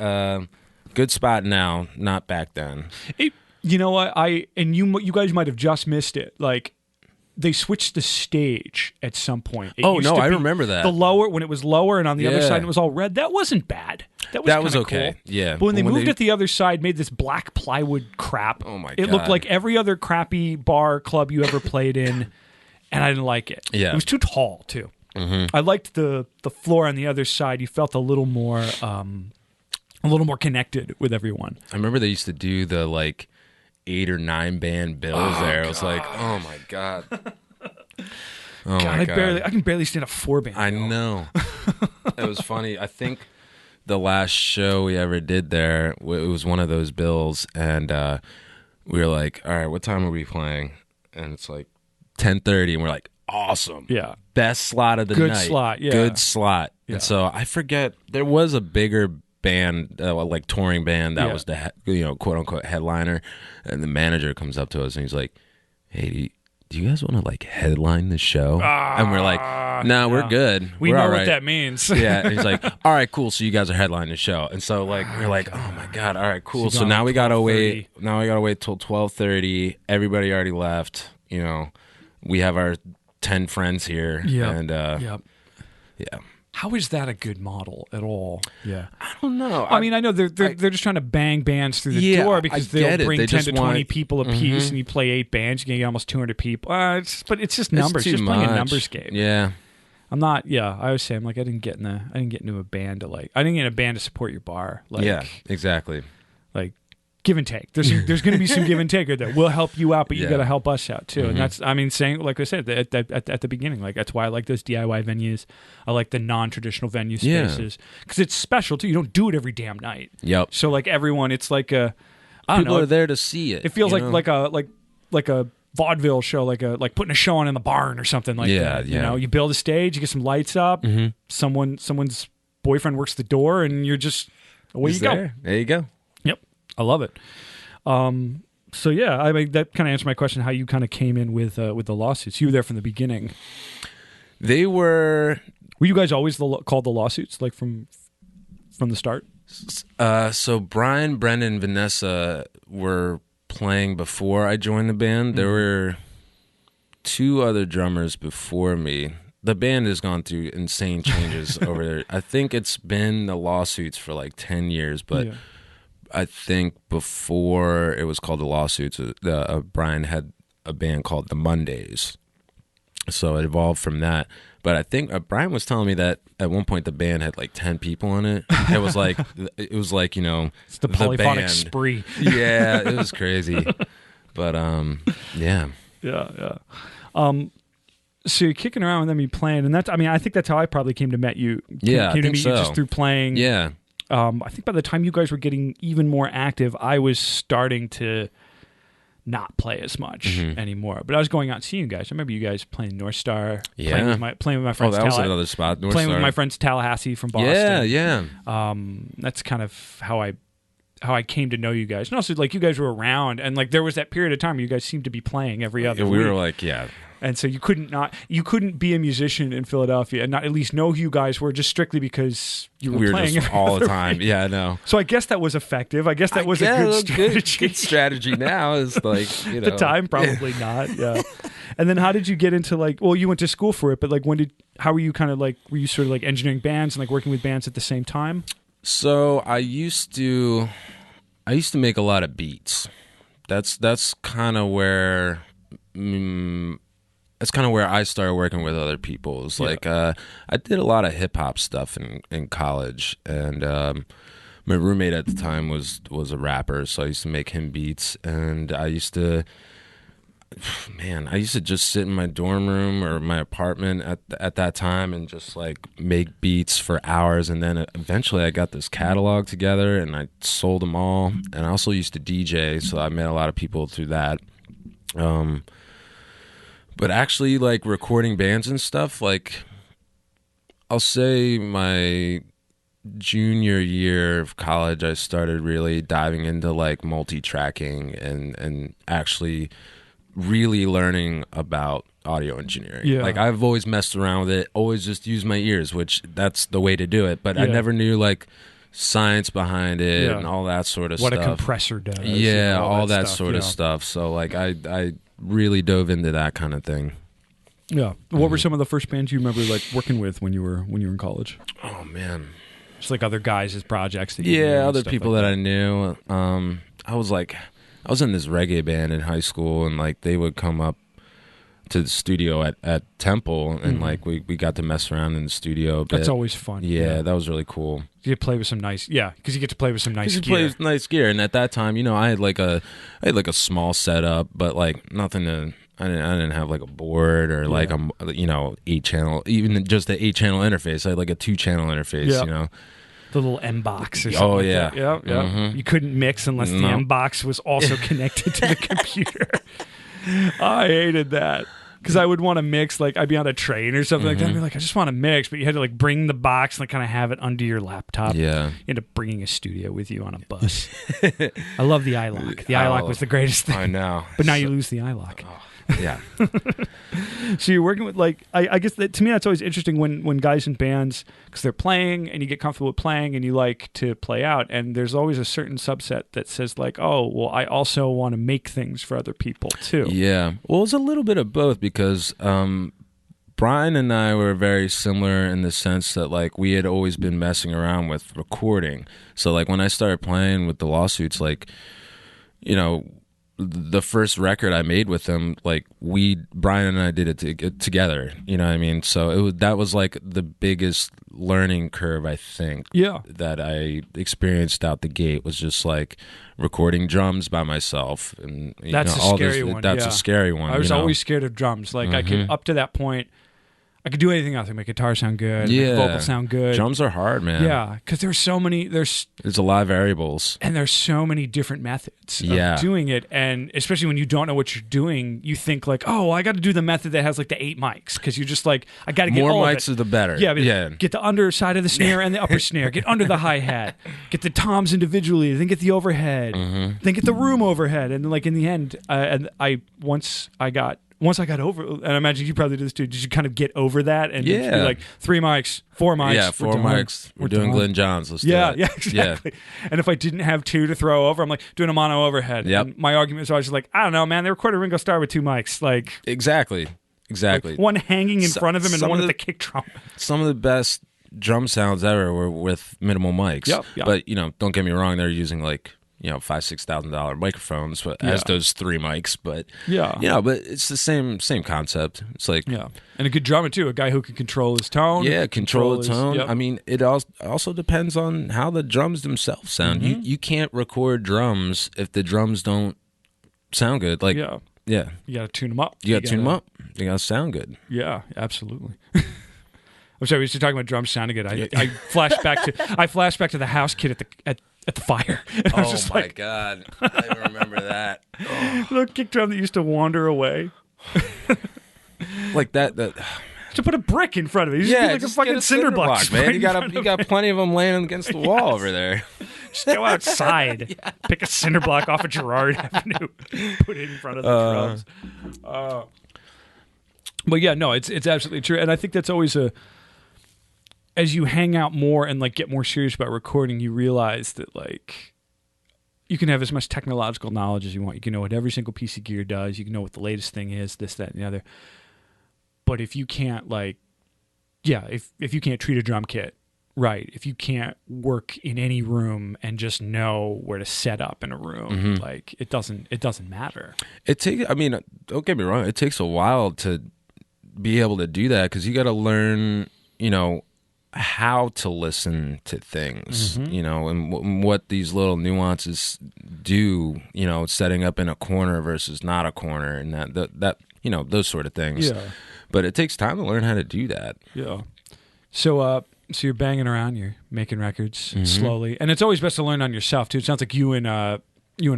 good spot now, not back then. You know what? You guys might have just missed it. Like they switched the stage at some point. I remember that. When it was lower and on the other side it was all red. That wasn't bad. That was okay. Cool. Yeah. But when they moved it the other side, made this black plywood crap. Oh my god. It looked like every other crappy bar club you ever played in, and I didn't like it. Yeah. It was too tall too. Mm-hmm. I liked the floor on the other side. You felt a little more connected with everyone. I remember they used to do the like 8 or 9 band bills there. It was like, oh my god. Oh my god. I can barely stand a 4-band. I know. It was funny. I think the last show we ever did there, it was one of those bills, and we were like, all right, what time are we playing? And it's like 10:30, and we're like, awesome. Yeah. Best slot of the night. Good slot, yeah. Good slot. Yeah. And so I forget, there was a bigger band, like touring band that was the quote unquote headliner, and the manager comes up to us and he's like, hey, do you guys want to like headline the show? And we're like, no, we're good. We we're know all what right. that means. Yeah. And he's like, all right, cool. So you guys are headlining the show. And so like we're like, oh my god, all right, cool. So now we gotta wait. Now we gotta wait till 12:30. Everybody already left. You know, we have our 10 friends here. Yeah. And yeah. How is that a good model at all? Yeah, I don't know. I mean, I know they're just trying to bang bands through the door because they'll bring 10 to 20 people a piece, and you play 8 bands, you can get almost 200 people. But it's just numbers. It's just playing a numbers game. Yeah, I'm not. Yeah, I always say I'm like I didn't get into a band to like. I didn't get in a band to support your bar. Like, yeah, exactly. Like give and take. There's going to be some give and take there. We'll help you out, but you got to help us out too. And that's, I mean, saying like I said at the beginning, like that's why I like those DIY venues. I like the non-traditional venue spaces because it's special too. You don't do it every damn night. Yep. So like everyone, it's like a people are there to see it. It feels like a vaudeville show, like putting a show on in the barn or something like that. You know, you build a stage, you get some lights up. Someone's boyfriend works the door, and you're just away you go. There you go. Yep. I love it. So yeah, I mean that kind of answered my question. How you kind of came in with the lawsuits? You were there from the beginning. They were. Were you guys always called the lawsuits, like from the start? So Brian, Brendan, Vanessa were playing before I joined the band. There were 2 other drummers before me. The band has gone through insane changes over there. I think it's been the lawsuits for like 10 years, but. Yeah. I think before it was called the Lawsuits, Brian had a band called the Mondays. So it evolved from that. But I think Brian was telling me that at one point the band had like 10 people in it. It was like you know, it's the polyphonic spree. Yeah, it was crazy. But yeah. Yeah. So you're kicking around with them, you playing, and that's, I mean, I think that's how I probably came to meet you. Came to meet you just through playing. Yeah. I think by the time you guys were getting even more active, I was starting to not play as much anymore. But I was going out and seeing you guys. I remember you guys playing North Star, Yeah. playing with my friends. Oh, that was another spot. North playing Star. with my friends Tallahassee from Boston. Yeah. That's kind of how I came to know you guys. And also, like, you guys were around, and like there was that period of time where you guys seemed to be playing every other week. We were like, and so you couldn't be a musician in Philadelphia and not at least know who you guys were just strictly because you were playing just all the time. Yeah, I know. So I guess that was effective. I guess that was a good strategy. Good strategy now is like, you know. The time, probably not. Yeah. And then how did you get into like, well, you went to school for it, but like how were you kind of like, were you sort of like engineering bands and like working with bands at the same time? So I used to make a lot of beats. That's kind of where I started working with other people. It was like I did a lot of hip hop stuff in college, and my roommate at the time was a rapper, so I used to make him beats, and I used to just sit in my dorm room or my apartment at that time and just like make beats for hours. And then eventually I got this catalog together and I sold them all. And I also used to DJ, so I met a lot of people through that. But actually, like, recording bands and stuff, like, I'll say my junior year of college, I started really diving into like multi-tracking and actually really learning about audio engineering. Yeah. Like, I've always messed around with it, always just used my ears, which that's the way to do it. But I never knew like science behind it and all that sort of stuff. What a compressor does. Yeah, all that sort of stuff. So like I really dove into that kind of thing. Yeah. What were some of the first bands you remember like working with when you were in college? Oh man. Just like other guys' projects that other people like that I knew. I was in this reggae band in high school, and like they would come up to the studio at Temple, and like we got to mess around in the studio a bit. That's always fun. Yeah, that was really cool. You get to play with some nice, because you get to play with some nice gear. Play with nice gear, and at that time, you know, I had like a small setup, but like nothing to. I didn't have like a board or like a 8-channel, even just the 8-channel interface. I had like a 2-channel interface, you know. The little M box or something. Oh yeah, like that. Yeah. You couldn't mix unless the M box was also connected to the computer. I hated that because I would want to mix. Like I'd be on a train or something like that. I'd be like, I just want to mix, but you had to like bring the box and like kind of have it under your laptop. Yeah, you end up bringing a studio with you on a bus. I love the iLock. The iLock was the greatest thing. I know, but now you lose the iLock. Yeah. So you're working with like I guess that to me that's always interesting when guys in bands, because they're playing and you get comfortable with playing and you like to play out, and there's always a certain subset that says like, oh well, I also want to make things for other people too. Yeah, well, it's a little bit of both because Brian and I were very similar in the sense that like we had always been messing around with recording. So like when I started playing with the Lawsuits, like, you know, the first record I made with them, like Brian and I did it together, you know what I mean? So that was like the biggest learning curve, I think, that I experienced out the gate, was just like recording drums by myself. And that's a scary one. That's a scary one. I was always scared of drums. Like I could, up to that point, I could do anything else. I could make guitar sound good, make vocal sound good. Drums are hard, man. Yeah, because there's so many. There's a lot of variables, and there's so many different methods of doing it. And especially when you don't know what you're doing, you think like, oh, well, I got to do the method that has like the 8 mics, because you're just like, I got to get more all mics of it. Is the better. Yeah. Get the underside of the snare and the upper snare. Get under the hi hat. Get the toms individually. Then get the overhead. Then get the room overhead. And like in the end, once I got over, and I imagine you probably did this too, did you kind of get over that and just be like 3 mics, 4 mics? Yeah, 4 mics. We're doing Glenn Johns. Let's do it. Yeah, exactly. Yeah. And if I didn't have 2 to throw over, I'm like doing a mono overhead. Yep. And my argument is always just like, I don't know, man, they recorded Ringo Starr with 2 mics. Like Exactly. Like one hanging in front of him and one with the kick drum. Some of the best drum sounds ever were with minimal mics. Yep. But, you know, don't get me wrong, they're using like, you know, $5,000-$6,000 microphones, but as those 3 mics. But but it's the same concept. It's like and a good drummer too, a guy who can control his tone. Yeah, control the tone. I mean, it also depends on how the drums themselves sound. You can't record drums if the drums don't sound good. Like you got to tune them up. You got to tune them up. They got to sound good. Yeah, absolutely. I'm sorry, we used to talk about drums sounding good. I flash back to the house kit at the fire. And I was Oh just my like, God, I remember that. the kick drum that used to wander away. Like that. To put a brick in front of it. You just be like a just fucking get a cinder block, man. right You in got front of it. plenty of them laying against the wall over there. Just go outside, pick a cinder block off of Girard Avenue, put it in front of the drums. But yeah, no, it's absolutely true, and I think that's always as you hang out more and like get more serious about recording, you realize that like you can have as much technological knowledge as you want. You can know what every single piece of gear does. You can know what the latest thing is, this, that, and the other. But if you can't if you can't treat a drum kit right, if you can't work in any room and just know where to set up in a room, like it doesn't matter. I mean, don't get me wrong. It takes a while to be able to do that because you got to learn, how to listen to things, and what these little nuances do, setting up in a corner versus not a corner, and that those sort of things. Yeah. But it takes time to learn how to do that. Yeah. So you're banging around, you're making records slowly, and it's always best to learn on yourself too. It sounds like you and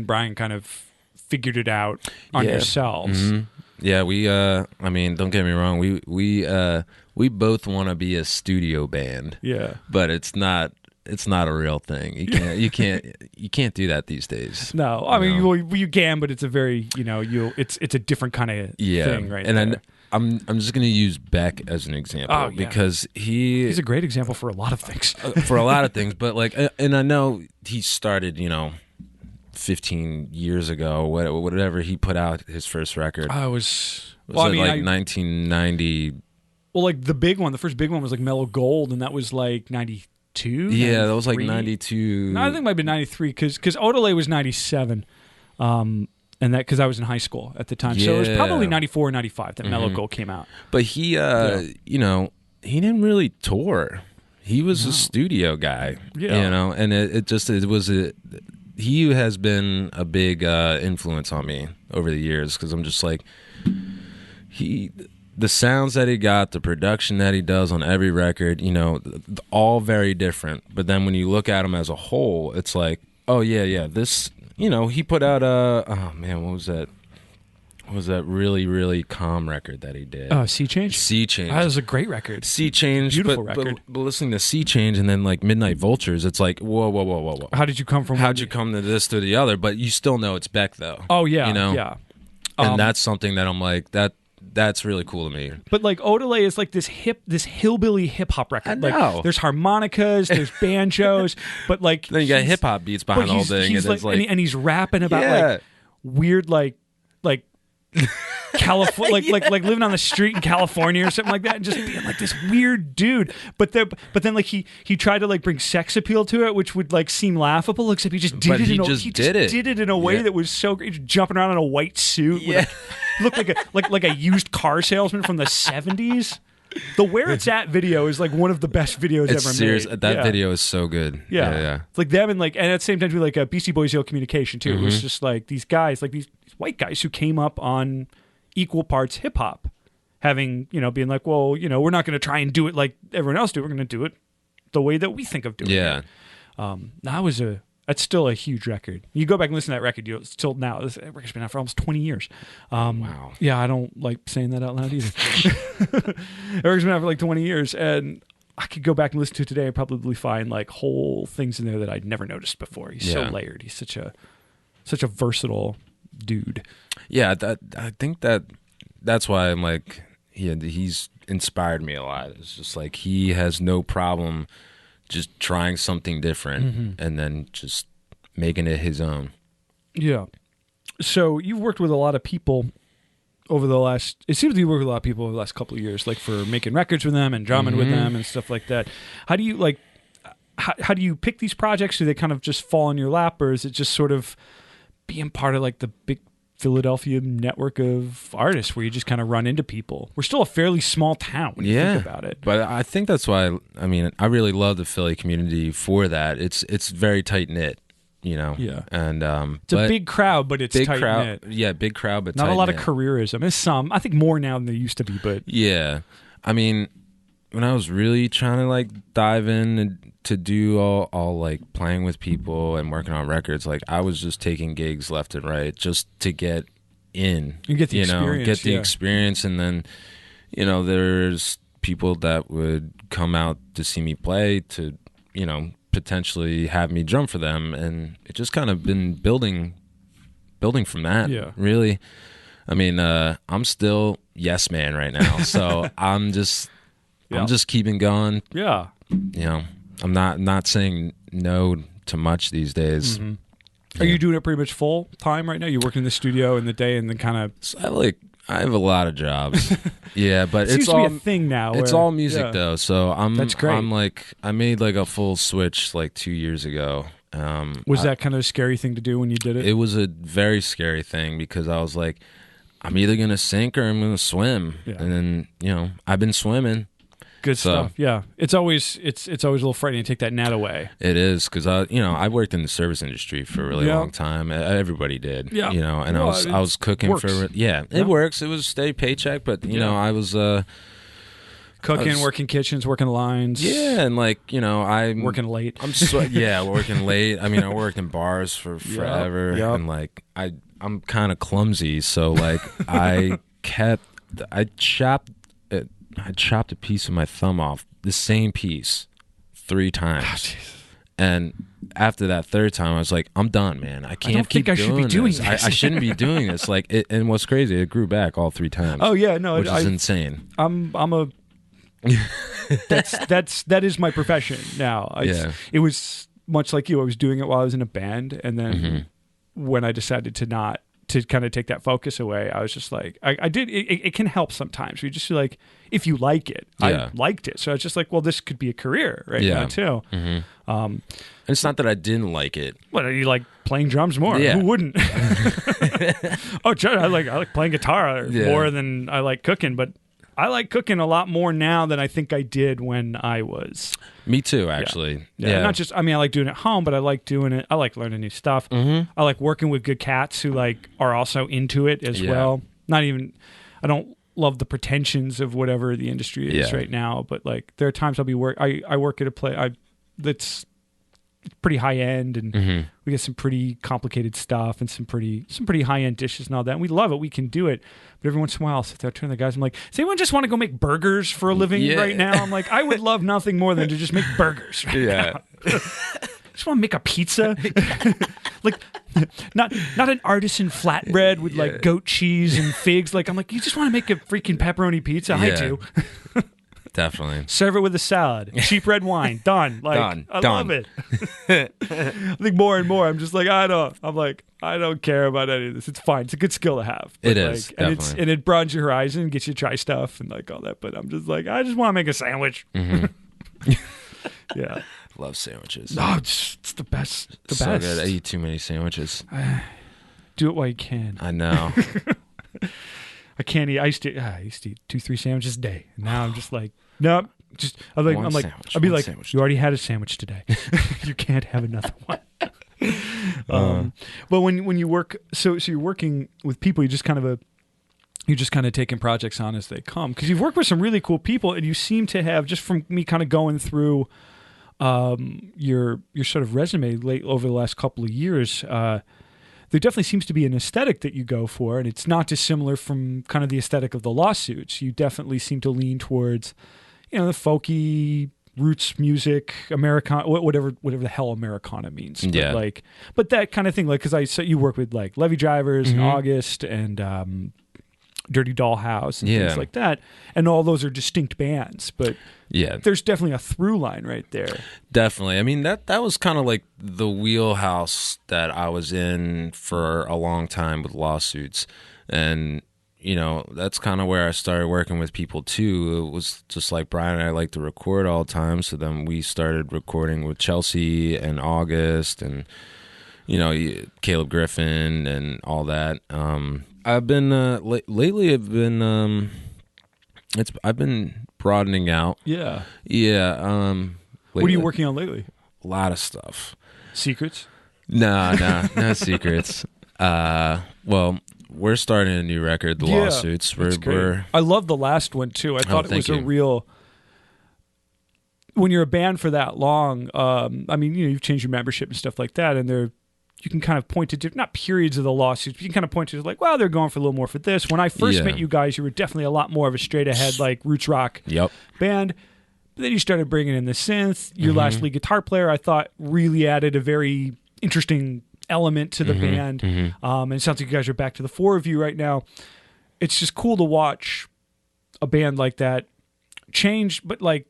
Brian kind of figured it out on yourselves. Yeah, we. I mean, don't get me wrong. We both want to be a studio band. Yeah, but it's not a real thing. You can't do that these days. No, I mean you can, but it's a very it's a different kind of thing, right? And I'm just going to use Beck as an example because he's a great example for a lot of things. For a lot of things, but like, and I know he started 15 years ago, whatever he put out his first record. Was it like 1990? Well, like the first big one was like Mellow Gold, and that was like 92. Yeah, that was like 92. No, I think it might have been 93 because Odelay was 97. And that because I was in high school at the time. Yeah. So it was probably 94 or 95 that Mellow Gold came out. But he, he didn't really tour. He was a studio guy, and he has been a big influence on me over the years because I'm just like, the sounds that he got, the production that he does on every record, all very different. But then when you look at him as a whole, it's like, oh yeah, this, he put out what was that? What was that really, really calm record that he did? Sea Change? Sea Change. That was a great record. Sea Change. Beautiful record. But listening to Sea Change and then like Midnight Vultures, it's like, whoa. How'd you come to this to the other? But you still know it's Beck though. Oh yeah, yeah. And that's something that I'm like, that's really cool to me. But like Odelay is like this hillbilly hip hop record. I know. Like there's harmonicas, there's banjos, but like then you got hip hop beats behind the whole thing, and he's rapping about like weird like California, like living on the street in California or something like that, and just being like this weird dude. But then like he tried to like bring sex appeal to it, which would like seem laughable, except he just did it in a way that was so great. Just jumping around in a white suit, looked like a used car salesman from the 70s. The Where It's At video is like one of the best videos ever made. That video is so good. Yeah. It's like them and at the same time, like Beastie Boys Ill Communication too. It was just like these guys, like these white guys who came up on equal parts hip hop, having being like, well, we're not going to try and do it like everyone else do. We're going to do it the way that we think of doing it. That's still a huge record. You go back and listen to that record, still now. This record's been out for almost 20 years. Wow. Yeah, I don't like saying that out loud either. Record's been out for like 20 years, and I could go back and listen to it today and probably find like whole things in there that I'd never noticed before. He's so layered. He's such a versatile dude. Yeah, I think that's why I'm like, he's inspired me a lot. It's just like he has no problem just trying something different and then just making it his own. Yeah. So you've worked with a lot of people over the last couple of years, like for making records with them and drumming with them and stuff like that. How do you how do you pick these projects? Do they kind of just fall in your lap, or is it just sort of being part of like the big Philadelphia network of artists where you just kind of run into people? We're still a fairly small town when you think about it. But I think that's why, I really love the Philly community for that. It's very tight-knit, Yeah. And it's a big crowd, but it's tight-knit. Yeah, big crowd, but not tight-knit. a lot of careerism. There's some. I think more now than there used to be, but... Yeah. When I was really trying to like dive in and to do all like playing with people and working on records, like I was just taking gigs left and right just to get in. You get the experience. Get the experience, and then there's people that would come out to see me play to potentially have me drum for them, and it just kind of been building from that. Yeah. Really. I mean, I'm still yes man right now, so I'm just keeping going. Yeah. I'm not saying no to much these days. Mm-hmm. Are you doing it pretty much full time right now? You work in the studio in the day and then kind of... So I have a lot of jobs. Yeah, but it seems it's to all be a thing now. It's all music though, so That's great. I'm like, I made like a full switch like 2 years ago. Was that kind of a scary thing to do when you did it? It was a very scary thing because I was like, I'm either gonna sink or I'm gonna swim, and then I've been swimming. Good stuff. Yeah, it's always a little frightening to take that net away. It is because I worked in the service industry for a really long time. Everybody did. Yeah. And I was cooking works. It works. It was a steady paycheck, but I was cooking, working kitchens, working lines. Yeah, and I'm working late. Working late. I mean, I worked in bars for forever, and I'm kind of clumsy, so I chopped a piece of my thumb off, the same piece, 3 times. And after that 3rd time, I was like, I'm done, man. I can't keep doing this. I shouldn't be doing this. And what's crazy, it grew back all 3 times. Oh yeah, no, which is insane. That is my profession now. It was much like you. I was doing it while I was in a band, and then when I decided to kind of take that focus away, I was just like, I did. It can help sometimes. You just feel like if you like it, I liked it, so I was just like, well, this could be a career now too. And it's not that I didn't like it. What, you like playing drums more? Yeah. Who wouldn't? I like playing guitar more than I like cooking, but I like cooking a lot more now than I think I did when I was. Me too, actually. Yeah. Not just, I like doing it at home, but I like doing it. I like learning new stuff. I like working with good cats who are also into it as well. I don't love the pretensions of whatever the industry is right now, but there are times I work at a place that's pretty high end, and we get some pretty complicated stuff and some pretty high end dishes and all that. And we love it. We can do it. But every once in a while, I'll sit there, I turn to the guys, I'm like, does anyone just want to go make burgers for a living right now? I'm like, I would love nothing more than to just make burgers right now. Just want to make a pizza. Not an artisan flatbread with goat cheese and figs. I'm like, you just want to make a freaking pepperoni pizza? I do. Definitely. Serve it with a salad. Cheap red wine. Done. Done. I love it. I think more and more, I'm just like, I don't care about any of this. It's fine. It's a good skill to have. But it is. And it broadens your horizon, gets you to try stuff and all that. But I'm just like, I just want to make a sandwich. Yeah. Love sandwiches. No, it's the best. So good. I eat too many sandwiches. Do it while you can. I know. I can't eat. I used to eat 2-3 sandwiches a day. And now I'm just like, nope. I'd be like, you already had a sandwich today. You can't have another one. But when you work, so you're working with people, you're just kind of taking projects on as they come, because you've worked with some really cool people, and you seem to have, just from me kind of going through your sort of resume over the last couple of years. There definitely seems to be an aesthetic that you go for, and it's not dissimilar from kind of the aesthetic of the Lawsuits. You definitely seem to lean towards, the folky roots music, Americana, whatever the hell Americana means. Yeah. But that kind of thing, because I saw you work with Levy Drivers and August and Dirty Dollhouse and things like that, and all those are distinct bands, but there's definitely a through line right there. Definitely. I mean, that was kind of like the wheelhouse that I was in for a long time with Lawsuits, and that's kind of where I started working with people too. It was just like Brian and I like to record all the time, so then we started recording with Chelsea and August and Caleb Griffin and all that. I've been lately. I've been broadening out. Yeah. Yeah. What are you working on lately? A lot of stuff. Secrets? No secrets. Well, we're starting a new record, The Lawsuits. I love the last one too. I thought it was it when you're a band for that long, I mean, you've changed your membership and stuff like that, and you can kind of point to not periods of the lawsuits, but you can kind of point to like, well, they're going for a little more for this. When I first met you guys, you were definitely a lot more of a straight ahead like roots rock band. But then you started bringing in the synth. Your last lead guitar player, I thought, really added a very interesting element to the band. And it sounds like you guys are back to the four of you right now. It's just cool to watch a band like that change, but like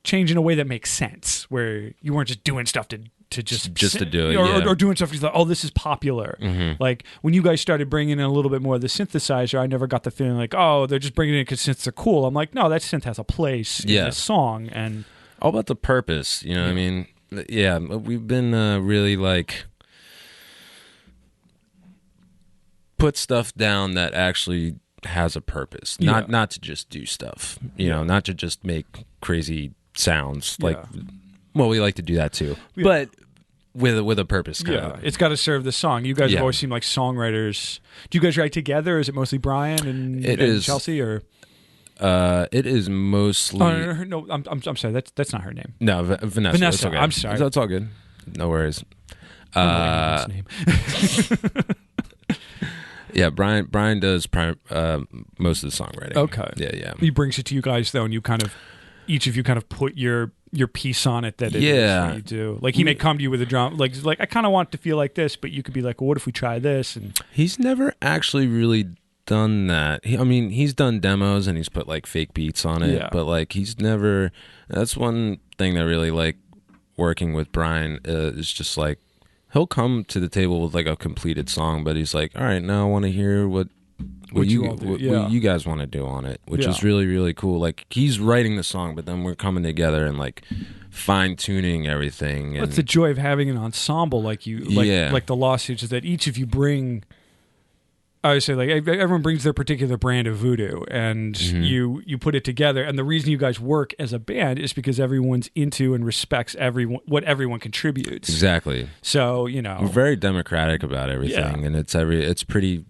change in a way that makes sense, where you weren't just doing stuff to just to do it, or doing stuff because oh, this is popular. Like when you guys started bringing in a little bit more of the synthesizer, I never got the feeling like, oh, they're just bringing it in because synths are cool. I'm like, no, that synth has a place in this song, and all about the purpose. You know what I mean? Yeah, we've been really like put stuff down that actually has a purpose, not to just do stuff. You know, not to just make crazy sounds like. Well, we like to do that too, but with a purpose. Kind of. It's got to serve the song. You guys have always seemed like songwriters. Do you guys write together? Or is it mostly Brian and Chelsea, or? It is mostly. Oh, no, I'm sorry. That's not her name. No, Vanessa. Vanessa. Okay. I'm sorry. That's all good. No worries. Name. Yeah, Brian does most of the songwriting. Okay. Yeah. He brings it to you guys though, and you kind of each of you kind of put your piece on it that it is what you do. Like he may come to you with a drum, like I kind of want it to feel like this, but you could be like, well, what if we try this? And he's never actually really done that. He's done demos and he's put like fake beats on it, but like he's never. That's one thing that I really like working with Brian is just like he'll come to the table with like a completed song, but he's like, all right, now I want to hear what you guys want to do on it, which is really, really cool. Like he's writing the song, but then we're coming together and like fine tuning everything. What's the joy of having an ensemble like you, like the lawsuits is that each of you bring. I would say like everyone brings their particular brand of voodoo, and you put it together. And the reason you guys work as a band is because everyone's into and respects what everyone contributes. Exactly. So we're very democratic about everything, and it's pretty.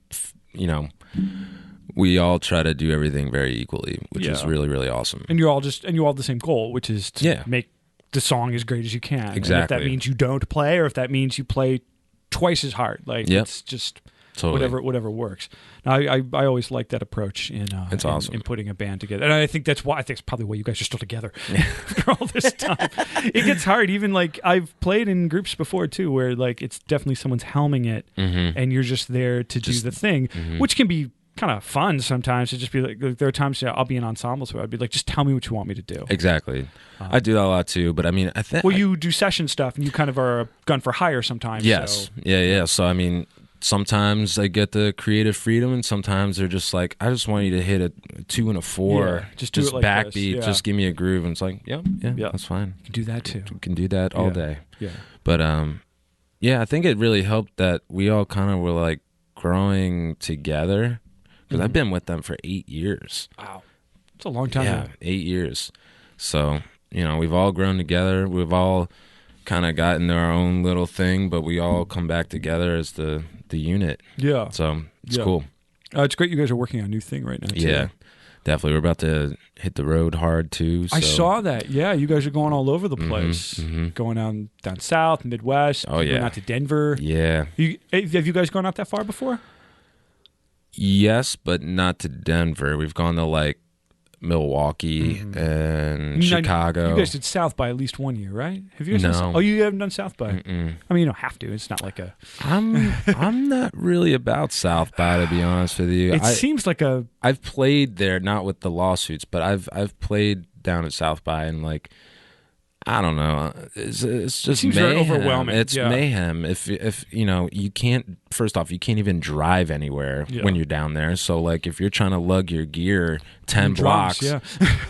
We all try to do everything very equally, which is really, really awesome. And you all have the same goal, which is to make the song as great as you can. Exactly. And if that means you don't play, or if that means you play twice as hard, like it's just whatever works. Now, I always like that approach it's awesome. in putting a band together, and I think it's probably why you guys are still together for all this time. It gets hard. Even like I've played in groups before too, where like it's definitely someone's helming it, and you're just there to do the thing, which can be kind of fun sometimes. To just be like, there are times I'll be in ensembles where I'd be like, just tell me what you want me to do. Exactly. I do that a lot too, but I mean, I think you do session stuff, and you kind of are a gun for hire sometimes. Yes. So. Yeah. So I mean. Sometimes I get the creative freedom, and sometimes they're just like, I just want you to hit a 2 and a 4, just do it like backbeat, this. just give me a groove, and it's like, yeah, that's fine. You can do that too. You can do that all day. Yeah. But I think it really helped that we all kind of were like growing together, because I've been with them for 8 years. Wow, it's a long time. Yeah, 8 years. So we've all grown together. We've all kind of gotten our own little thing, but we all come back together as the unit. Yeah. So it's cool. It's great you guys are working on a new thing right now too. Yeah, definitely. We're about to hit the road hard too. So. I saw that. Yeah, you guys are going all over the place. Going down south, Midwest. Oh yeah. Going out to Denver. Yeah. Have you guys gone out that far before? Yes, but not to Denver. We've gone to like Milwaukee and Chicago. You guys did South by at least 1 year, right? Have you guys done South? Oh, you haven't done South by? I mean, you don't have to. It's not like a. I'm not really about South by, to be honest with you. It seems like a. I've played there, not with the lawsuits, but I've played down at South by, and like, I don't know. It's just it seems mayhem. Very overwhelming. It's mayhem. If you can't. First off, you can't even drive anywhere when you're down there. So like, if you're trying to lug your gear 10 blocks,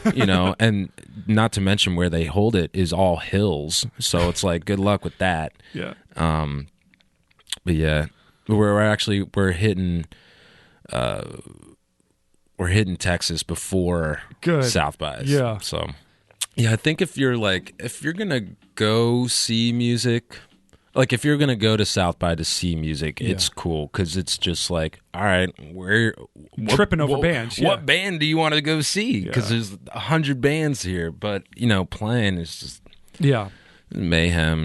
and not to mention where they hold it is all hills. So it's like, good luck with that. Yeah. But yeah, we're hitting Texas before South by. Yeah. So. Yeah, I think if you're gonna go see music, like if you're gonna go to South by to see music, it's cool because it's just like, all right, tripping over bands. Yeah. What band do you want to go see? Because there's 100 bands here, but playing is just mayhem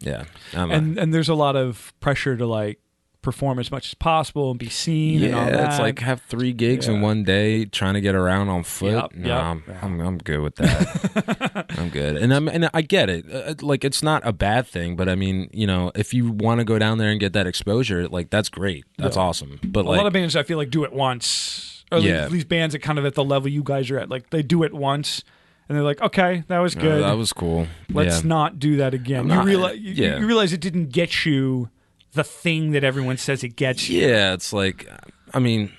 and and there's a lot of pressure to like perform as much as possible and be seen and all that. It's like have 3 gigs in one day trying to get around on foot. I'm good with that. I'm good. And I get it. Like it's not a bad thing, but I mean, if you want to go down there and get that exposure, like that's great. That's awesome. But a lot of bands I feel like do it once. Or at least bands that kind of at the level you guys are at, like they do it once and they're like, okay, that was good. That was cool. Let's not do that again. You realize it didn't get you the thing that everyone says it gets you. Yeah, it's like, I mean,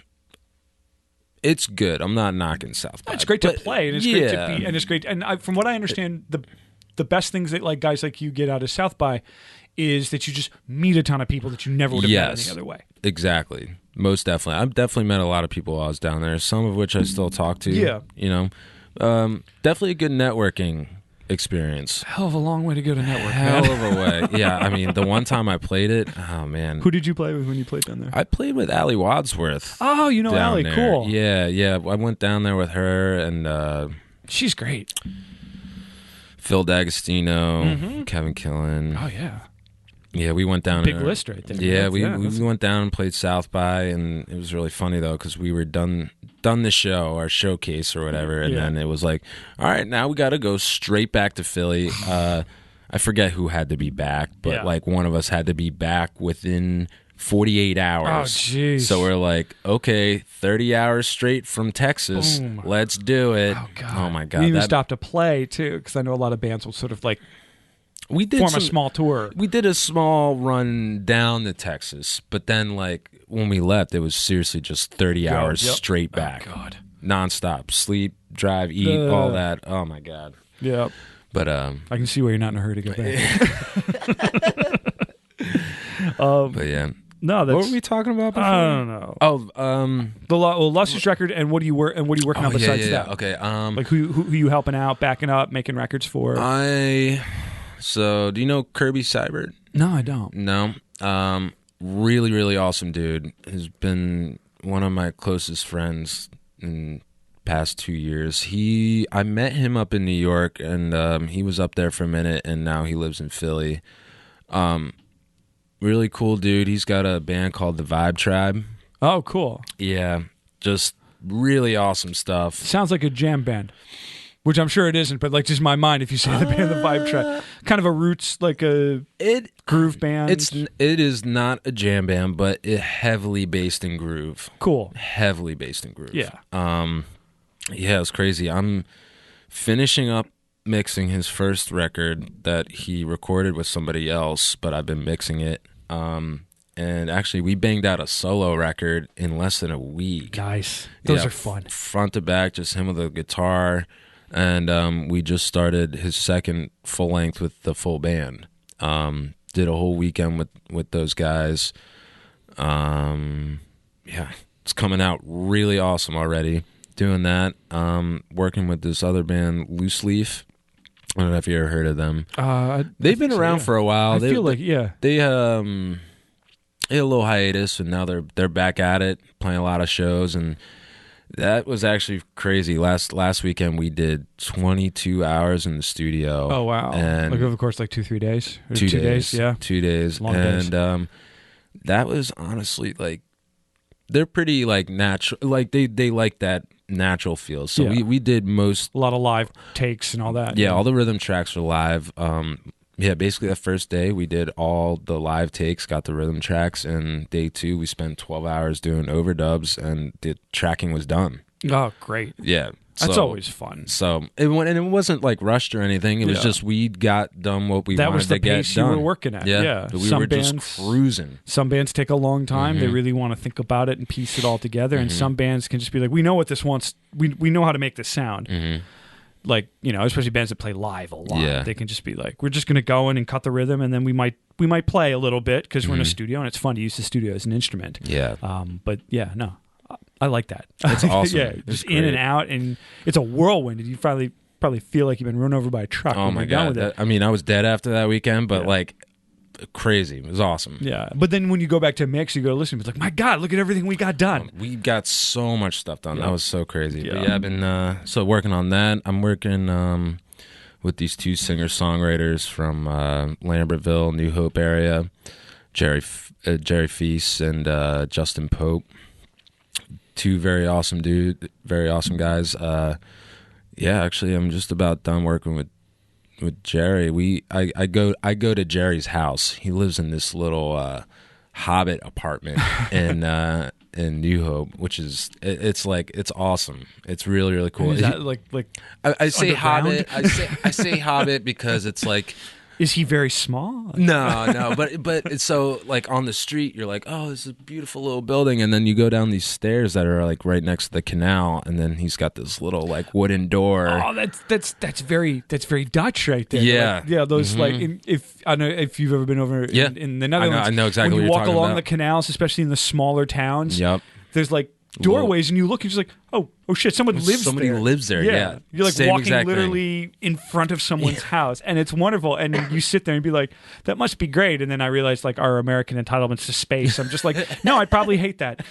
it's good. I'm not knocking South by. It's great to play, and it's great to be, and it's great. And from what I understand, the best things that like guys like you get out of South by is that you just meet a ton of people that you never would have met any other way. Exactly. Most definitely. I've definitely met a lot of people while I was down there, some of which I still talk to. Yeah. Definitely a good networking experience. Hell of a long way to go to network. Hell of a way. Yeah, I mean, the one time I played it, oh man. Who did you play with when you played down there? I played with Allie Wadsworth. Oh, you know Allie, there. cool. Yeah. I went down there with her and she's great. Phil D'Agostino, Kevin Killen. Oh yeah. Yeah, we went down. Big list right there. Yeah, we went down and played South by, and it was really funny though because we were done the show, our showcase or whatever, and then it was like, all right, now we got to go straight back to Philly. I forget who had to be back, but like one of us had to be back within 48 hours. Oh, jeez. So we're like, okay, 30 hours straight from Texas. Boom. Let's do it. Oh, God. Oh my God. You even stopped to play too, because I know a lot of bands will sort of like we did form a small tour. We did a small run down to Texas, but then like when we left, it was seriously just 30 hours straight back. Oh, God. Nonstop. Sleep, drive, eat, all that. Oh my God. Yeah. But I can see why you're not in a hurry to go back. But yeah. No, that's, what were we talking about before? I don't know. Oh, the Lustrous record, and what are you working on besides that? Okay. Like who you helping out, backing up, making records for? So do you know Kirby Seibert? No, I don't. No. Really, really awesome dude. Has been one of my closest friends in past 2 years. I met him up in New York, and he was up there for a minute, and now he lives in Philly. Really cool dude. He's got a band called the Vibe Tribe. Oh, cool. Yeah, just really awesome stuff. Sounds like a jam band, which I'm sure it isn't, but like just my mind, if you say the band, the Vibe Tribe, kind of a roots, like a groove band. It is not a jam band, but it heavily based in groove. Cool. Heavily based in groove. Yeah. Yeah, it's crazy. I'm finishing up mixing his first record that he recorded with somebody else, but I've been mixing it. And actually, we banged out a solo record in less than a week. Nice. Those are fun. Front to back, just him with a guitar. And we just started his second full length with the full band. Did a whole weekend with those guys. Yeah, it's coming out really awesome already. Doing that. Working with this other band, Loose Leaf. I don't know if you ever heard of them. They've been around for a while. They had a little hiatus, and now they're back at it, playing a lot of shows, and that was actually crazy. Last weekend we did 22 hours in the studio. Oh wow! And like over the course, like 2-3 days, or 2 days, yeah, 2 days, long and days. That was honestly like they're pretty like natural, like they like that natural feel. So we did a lot of live takes and all that. Yeah, all the rhythm tracks were live. Yeah, basically that first day we did all the live takes, got the rhythm tracks, and day 2 we spent 12 hours doing overdubs, and the tracking was done. Oh, great. Yeah. That's always fun. So it wasn't like rushed or anything. It was just we got done what we wanted to get done. That was the pace you were working at. Yeah. We were just cruising. Some bands take a long time. Mm-hmm. They really want to think about it and piece it all together. Mm-hmm. And some bands can just be like, we know what this wants. We know how to make this sound. Mm-hmm. Like, especially bands that play live a lot. Yeah. They can just be like, we're just going to go in and cut the rhythm, and then we might play a little bit because we're in a studio, and it's fun to use the studio as an instrument. Yeah. But yeah, no. I like that. It's awesome. Yeah, just in and out, and it's a whirlwind. You probably feel like you've been run over by a truck. Oh my God! I mean, I was dead after that weekend, but like crazy. It was awesome. Yeah, but then when you go back to mix, you go to listen. It's like, my God, look at everything we got done. We got so much stuff done. Yeah. That was so crazy. Yeah. But yeah, I've been so working on that. I'm working with these two singer-songwriters from Lambertville, New Hope area, Jerry Feast and Justin Pope. Two very awesome guys. Yeah, actually, I'm just about done working with Jerry. I go to Jerry's house. He lives in this little Hobbit apartment in New Hope, which is it's awesome. It's really, really cool. Is that like I say underground? Hobbit. I say Hobbit because it's like. Is he very small? No, but it's so like on the street, you're like, oh, this is a beautiful little building, and then you go down these stairs that are like right next to the canal, and then he's got this little like wooden door. Oh, that's very Dutch right there. Yeah, like, yeah. Those like if I know if you've ever been over in the Netherlands, I know exactly when you what you're walk talking along about. the canals, especially in the smaller towns. Yep. There's like doorways, and you look, and you're just like, oh shit, somebody lives there. Yeah. You're like Same walking exact literally in front of someone's house, and it's wonderful. And you sit there and be like, that must be great. And then I realized like our American entitlements to space. I'm just like, no, I'd probably hate that.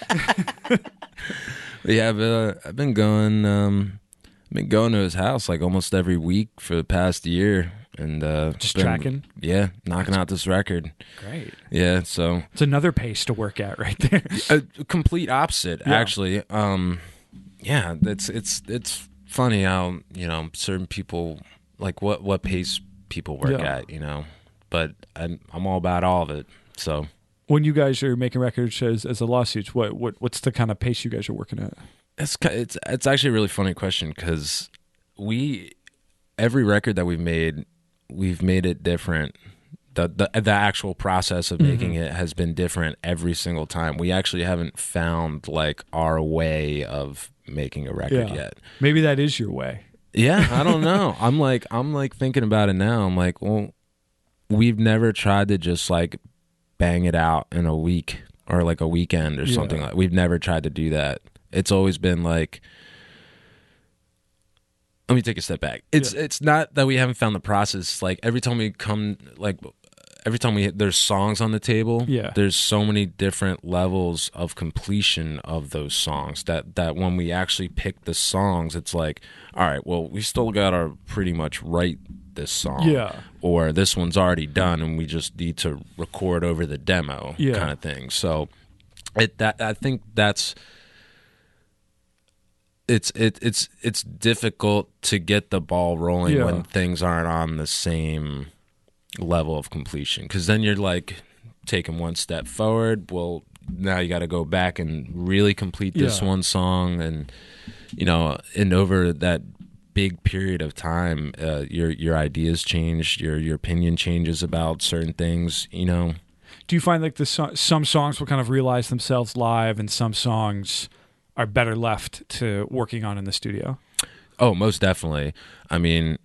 Yeah, I've been going to his house like almost every week for the past year, and Just tracking. Yeah, knocking out this record. Great. Yeah, so It's another pace to work at right there. a complete opposite, Yeah. actually. Yeah, it's funny how certain people like what pace people work Yeah. at, but I'm all about all of it. So When you guys are making records as a lawsuits, what's the kind of pace you guys are working at? it's actually a really funny question because every record that we've made it different. The actual process of making it has been different every single time. We actually haven't found like our way of making a record yet. Maybe that is your way. Yeah, I don't know. I'm like thinking about it now. I'm like, well, we've never tried to just like bang it out in a week or like a weekend or something like. We've never tried to do that. It's always been like. Let me take a step back. It's not that we haven't found the process. Like every time there's songs on the table, there's so many different levels of completion of those songs that when we actually pick the songs, it's like, all right, well, we still got to pretty much write this song, or this one's already done and we just need to record over the demo, kind of thing. So, I think that's. It's difficult to get the ball rolling when things aren't on the same level of completion, because then you're like taking one step forward. Well, now you got to go back and really complete this one song, and and over that big period of time, your ideas change, your opinion changes about certain things. Do you find like some songs will kind of realize themselves live, and some songs are better left to working on in the studio? Oh, most definitely. I mean,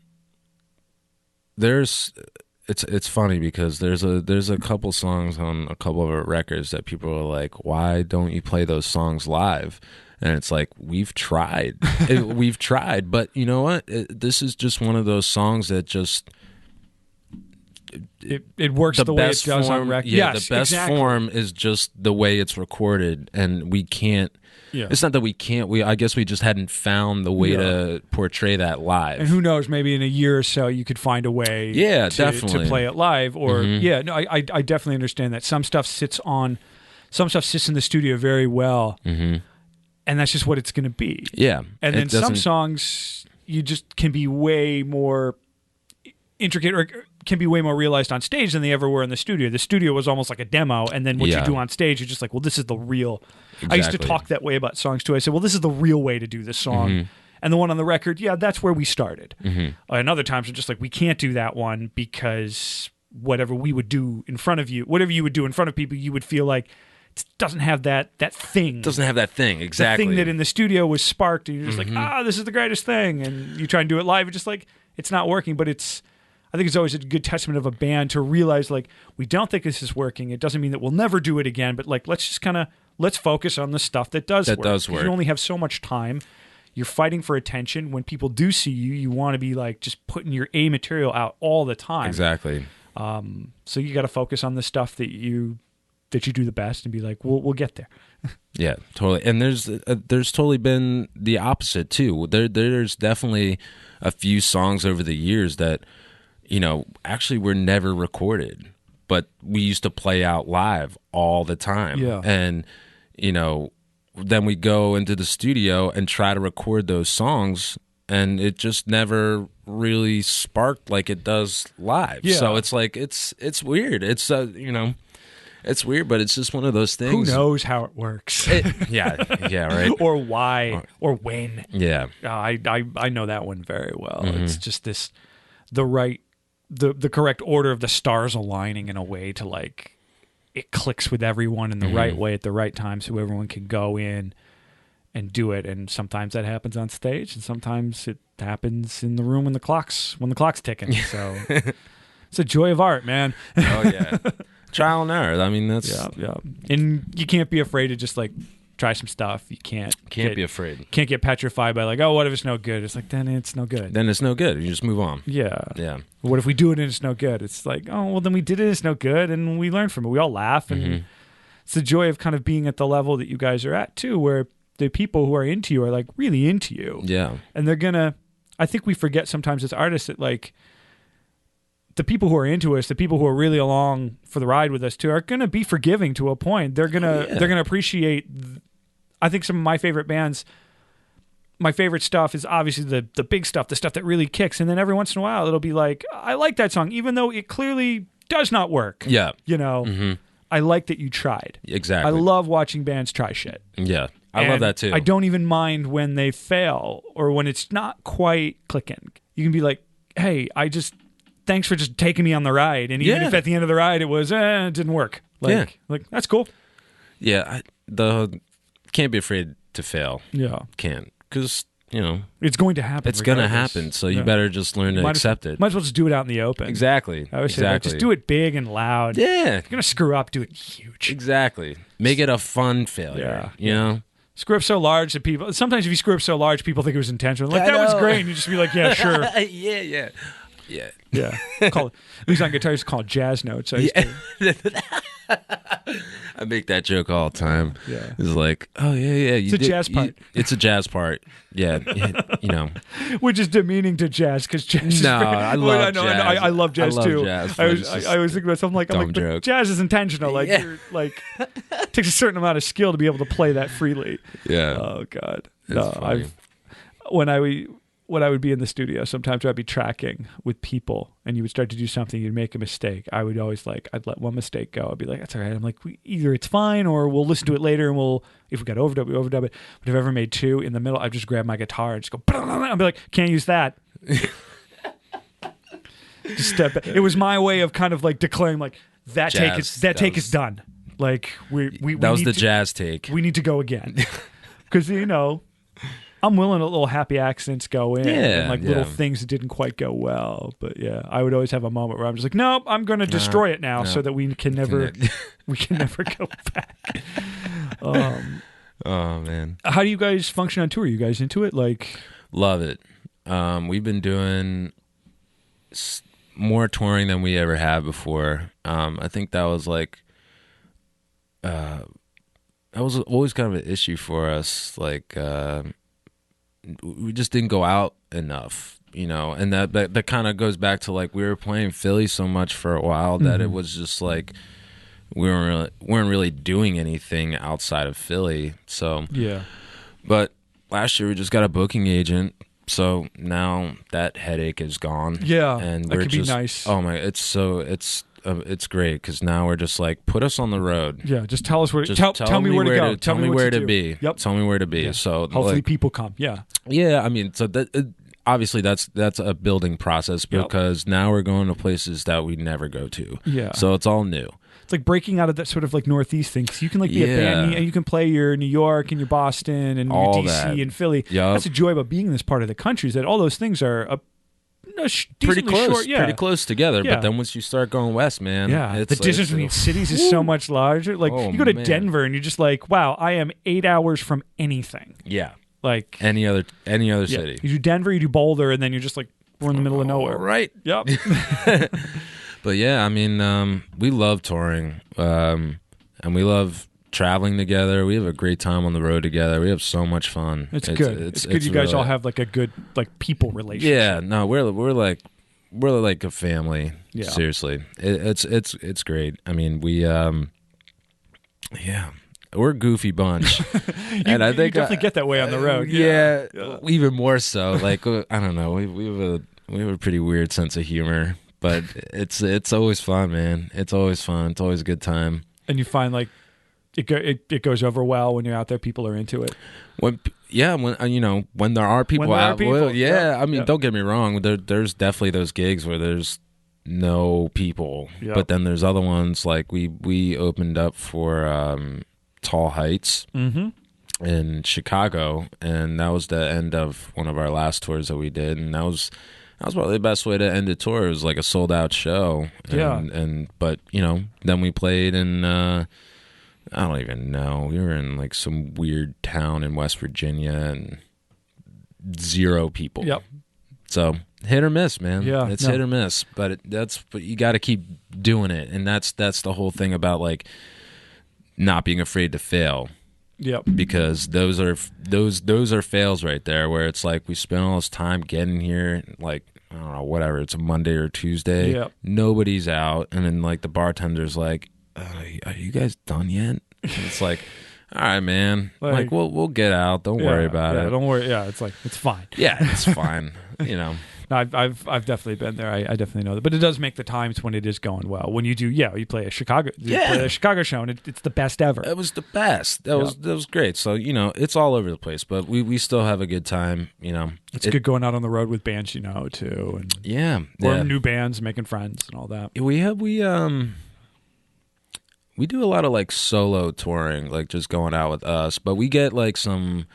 it's funny because there's a couple songs on a couple of our records that people are like, why don't you play those songs live? And it's like, we've tried. We've tried, but you know what? This is just one of those songs that just it works the way it does on record. Yeah, the best form is just the way it's recorded, and we can't. Yeah. It's not that we can't. I guess we just hadn't found the way to portray that live. And who knows? Maybe in a year or so, you could find a way. Definitely to play it live. Or I definitely understand that some stuff sits in the studio very well, and that's just what it's going to be. Yeah, and then some songs you just can be way more intricate or can be way more realized on stage than they ever were in the studio. The studio was almost like a demo, and then what you do on stage, you're just like, well, this is the real. Exactly. I used to talk that way about songs too. I said, well, this is the real way to do this song. And the one on the record, that's where we started. And other times, we're just like, we can't do that one because whatever we would do in front of you, whatever you would do in front of people, you would feel like it doesn't have that thing. Doesn't have that thing, exactly. The thing that in the studio was sparked, and you're just like, this is the greatest thing. And you try and do it live, it's just like, it's not working, but I think it's always a good testament of a band to realize, like, we don't think this is working. It doesn't mean that we'll never do it again, but like, let's focus on the stuff that does work. Does work. You only have so much time. You're fighting for attention. When people do see you, you want to be like just putting your A material out all the time. Exactly. So you got to focus on the stuff that you do the best and be like, we'll get there. Yeah, totally. And there's totally been the opposite too. There's definitely a few songs over the years that, actually were never recorded, but we used to play out live all the time. Yeah. And, then we go into the studio and try to record those songs, and it just never really sparked like it does live. Yeah. So it's like, it's weird. It's, it's weird, but it's just one of those things. Who knows how it works? Yeah, right. Or why, or when. Yeah. I know that one very well. It's just the correct order of the stars aligning in a way to like, it clicks with everyone in the right way at the right time, so everyone can go in and do it. And sometimes that happens on stage, and sometimes it happens in the room when the clock's ticking. So it's a joy of art, man. Oh yeah, trial and error. I mean, that's yeah. And you can't be afraid to just like try some stuff. You can't be afraid. Can't get petrified by like, oh, what if it's no good? It's like, then it's no good. Then it's no good. You just move on. Yeah. What if we do it and it's no good? It's like, oh, well, then we did it. It's no good, and we learned from it. We all laugh, and it's the joy of kind of being at the level that you guys are at too, where the people who are into you are like really into you. Yeah, and they're gonna. I think we forget sometimes as artists that like the people who are into us, the people who are really along for the ride with us too, are gonna be forgiving to a point. They're gonna appreciate. I think some of my favorite bands, my favorite stuff is obviously the big stuff, the stuff that really kicks. And then every once in a while, it'll be like, I like that song, even though it clearly does not work. Yeah. I like that you tried. Exactly. I love watching bands try shit. Yeah. I love that too. I don't even mind when they fail or when it's not quite clicking. You can be like, hey, thanks for just taking me on the ride. And even if at the end of the ride it was, it didn't work. Like, that's cool. Yeah. Can't be afraid to fail. Yeah. Can't. Because, it's going to happen. It's going to happen. So you better just learn to accept it. Might as well just do it out in the open. Exactly. I always say that. Just do it big and loud. Yeah. If you're going to screw up, do it huge. Exactly. Make it a fun failure. Yeah. Screw up so large that people... Sometimes if you screw up so large, people think it was intentional. Like, that was great. And you just be like, yeah, sure. Yeah. At least on guitar, it's called jazz notes. I make that joke all the time. Yeah. It's like, oh, yeah. It's a jazz part. It's a jazz part. Yeah. Which is demeaning to jazz, because jazz is very, I love jazz. I love jazz too. Jazz, I always think to myself, but jazz is intentional. Like, you're, like, it takes a certain amount of skill to be able to play that freely. Yeah. Oh, God. Funny. When I would be in the studio, sometimes I'd be tracking with people and you would start to do something, you'd make a mistake. I would always I'd let one mistake go. I'd be like, that's all right. I'm like, either it's fine or we'll listen to it later and if we got overdub, we overdub it. But if I've ever made two in the middle, I'd just grab my guitar and just go, I'd be like, can't use that. Just step back. It was my way of kind of like declaring like, that take is done. Like that was the jazz take. We need to go again. Because, I'm willing to let little happy accidents go in and little things that didn't quite go well. But I would always have a moment where I'm just like, nope, I'm going to destroy it now so that we can never go back. Oh man. How do you guys function on tour? Are you guys into it? Love it. We've been doing more touring than we ever have before. I think that was that was always kind of an issue for us. We just didn't go out enough, and that kind of goes back to we were playing Philly so much for a while that it was just we weren't really doing anything outside of Philly. So but last year we just got a booking agent, so now that headache is gone. Yeah, and that could be nice. Oh my, it's great because now we're just put us on the road. Yeah, just tell us where. Tell me where to go. Tell me where to be. Yep. Tell me where to be. Yeah. So hopefully people come. Yeah. Yeah, I mean, so that obviously that's a building process because now we're going to places that we never go to. Yeah. So it's all new. It's like breaking out of that sort of Northeast thing. So you can be a band and you can play your New York and your Boston and all your DC and Philly. Yep. That's the joy about being in this part of the country is that all those things are pretty close, short, pretty close together. Yeah. But then once you start going west, man, the distance between cities is so much larger. You go to Denver and you're just like, wow, I am 8 hours from anything. Yeah, any other city. You do Denver, you do Boulder, and then you're just we're in the middle of nowhere. Right. Yep. But yeah, I mean, we love touring, and we love traveling together. We have a great time on the road together. We have so much fun. It's good. It's good. You guys really, all have like a good like people relationship. Yeah, no, we're like a family. Yeah. Seriously, it's great. I mean, we're a goofy bunch, and I think you definitely get that way on the road. Yeah, even more so. Like I don't know, we have a pretty weird sense of humor, but it's always fun, man. It's always fun. It's always a good time. And you find like it goes over well when you're out there. People are into it. When there are people out. Well, yeah. I mean, don't get me wrong. There's definitely those gigs where there's no people, but then there's other ones like we opened up for Tall Heights in Chicago, and that was the end of one of our last tours that we did, and that was probably the best way to end a tour. It was like a sold out show, but then we played in I don't even know, we were in like some weird town in West Virginia and 0 people. So hit or miss, man. It's hit or miss, but you got to keep doing it, and that's the whole thing about like not being afraid to fail. Because those are fails right there, where it's like we spent all this time getting here, like I don't know, whatever, it's a Monday or Tuesday, nobody's out, and then like the bartender's like, are you guys done yet? And it's like, all right, man, like we'll get out, don't worry about it. Don't worry. Yeah, it's like it's fine. Yeah, it's fine. No, I've definitely been there. I definitely know that. But it does make the times when it is going well. When you do, you play a Chicago, show, and it's the best ever. It was the best. That was great. So it's all over the place, but we still have a good time. It's good going out on the road with bands too, and or new bands, making friends, and all that. We do a lot of like solo touring, like just going out with us, but we get like some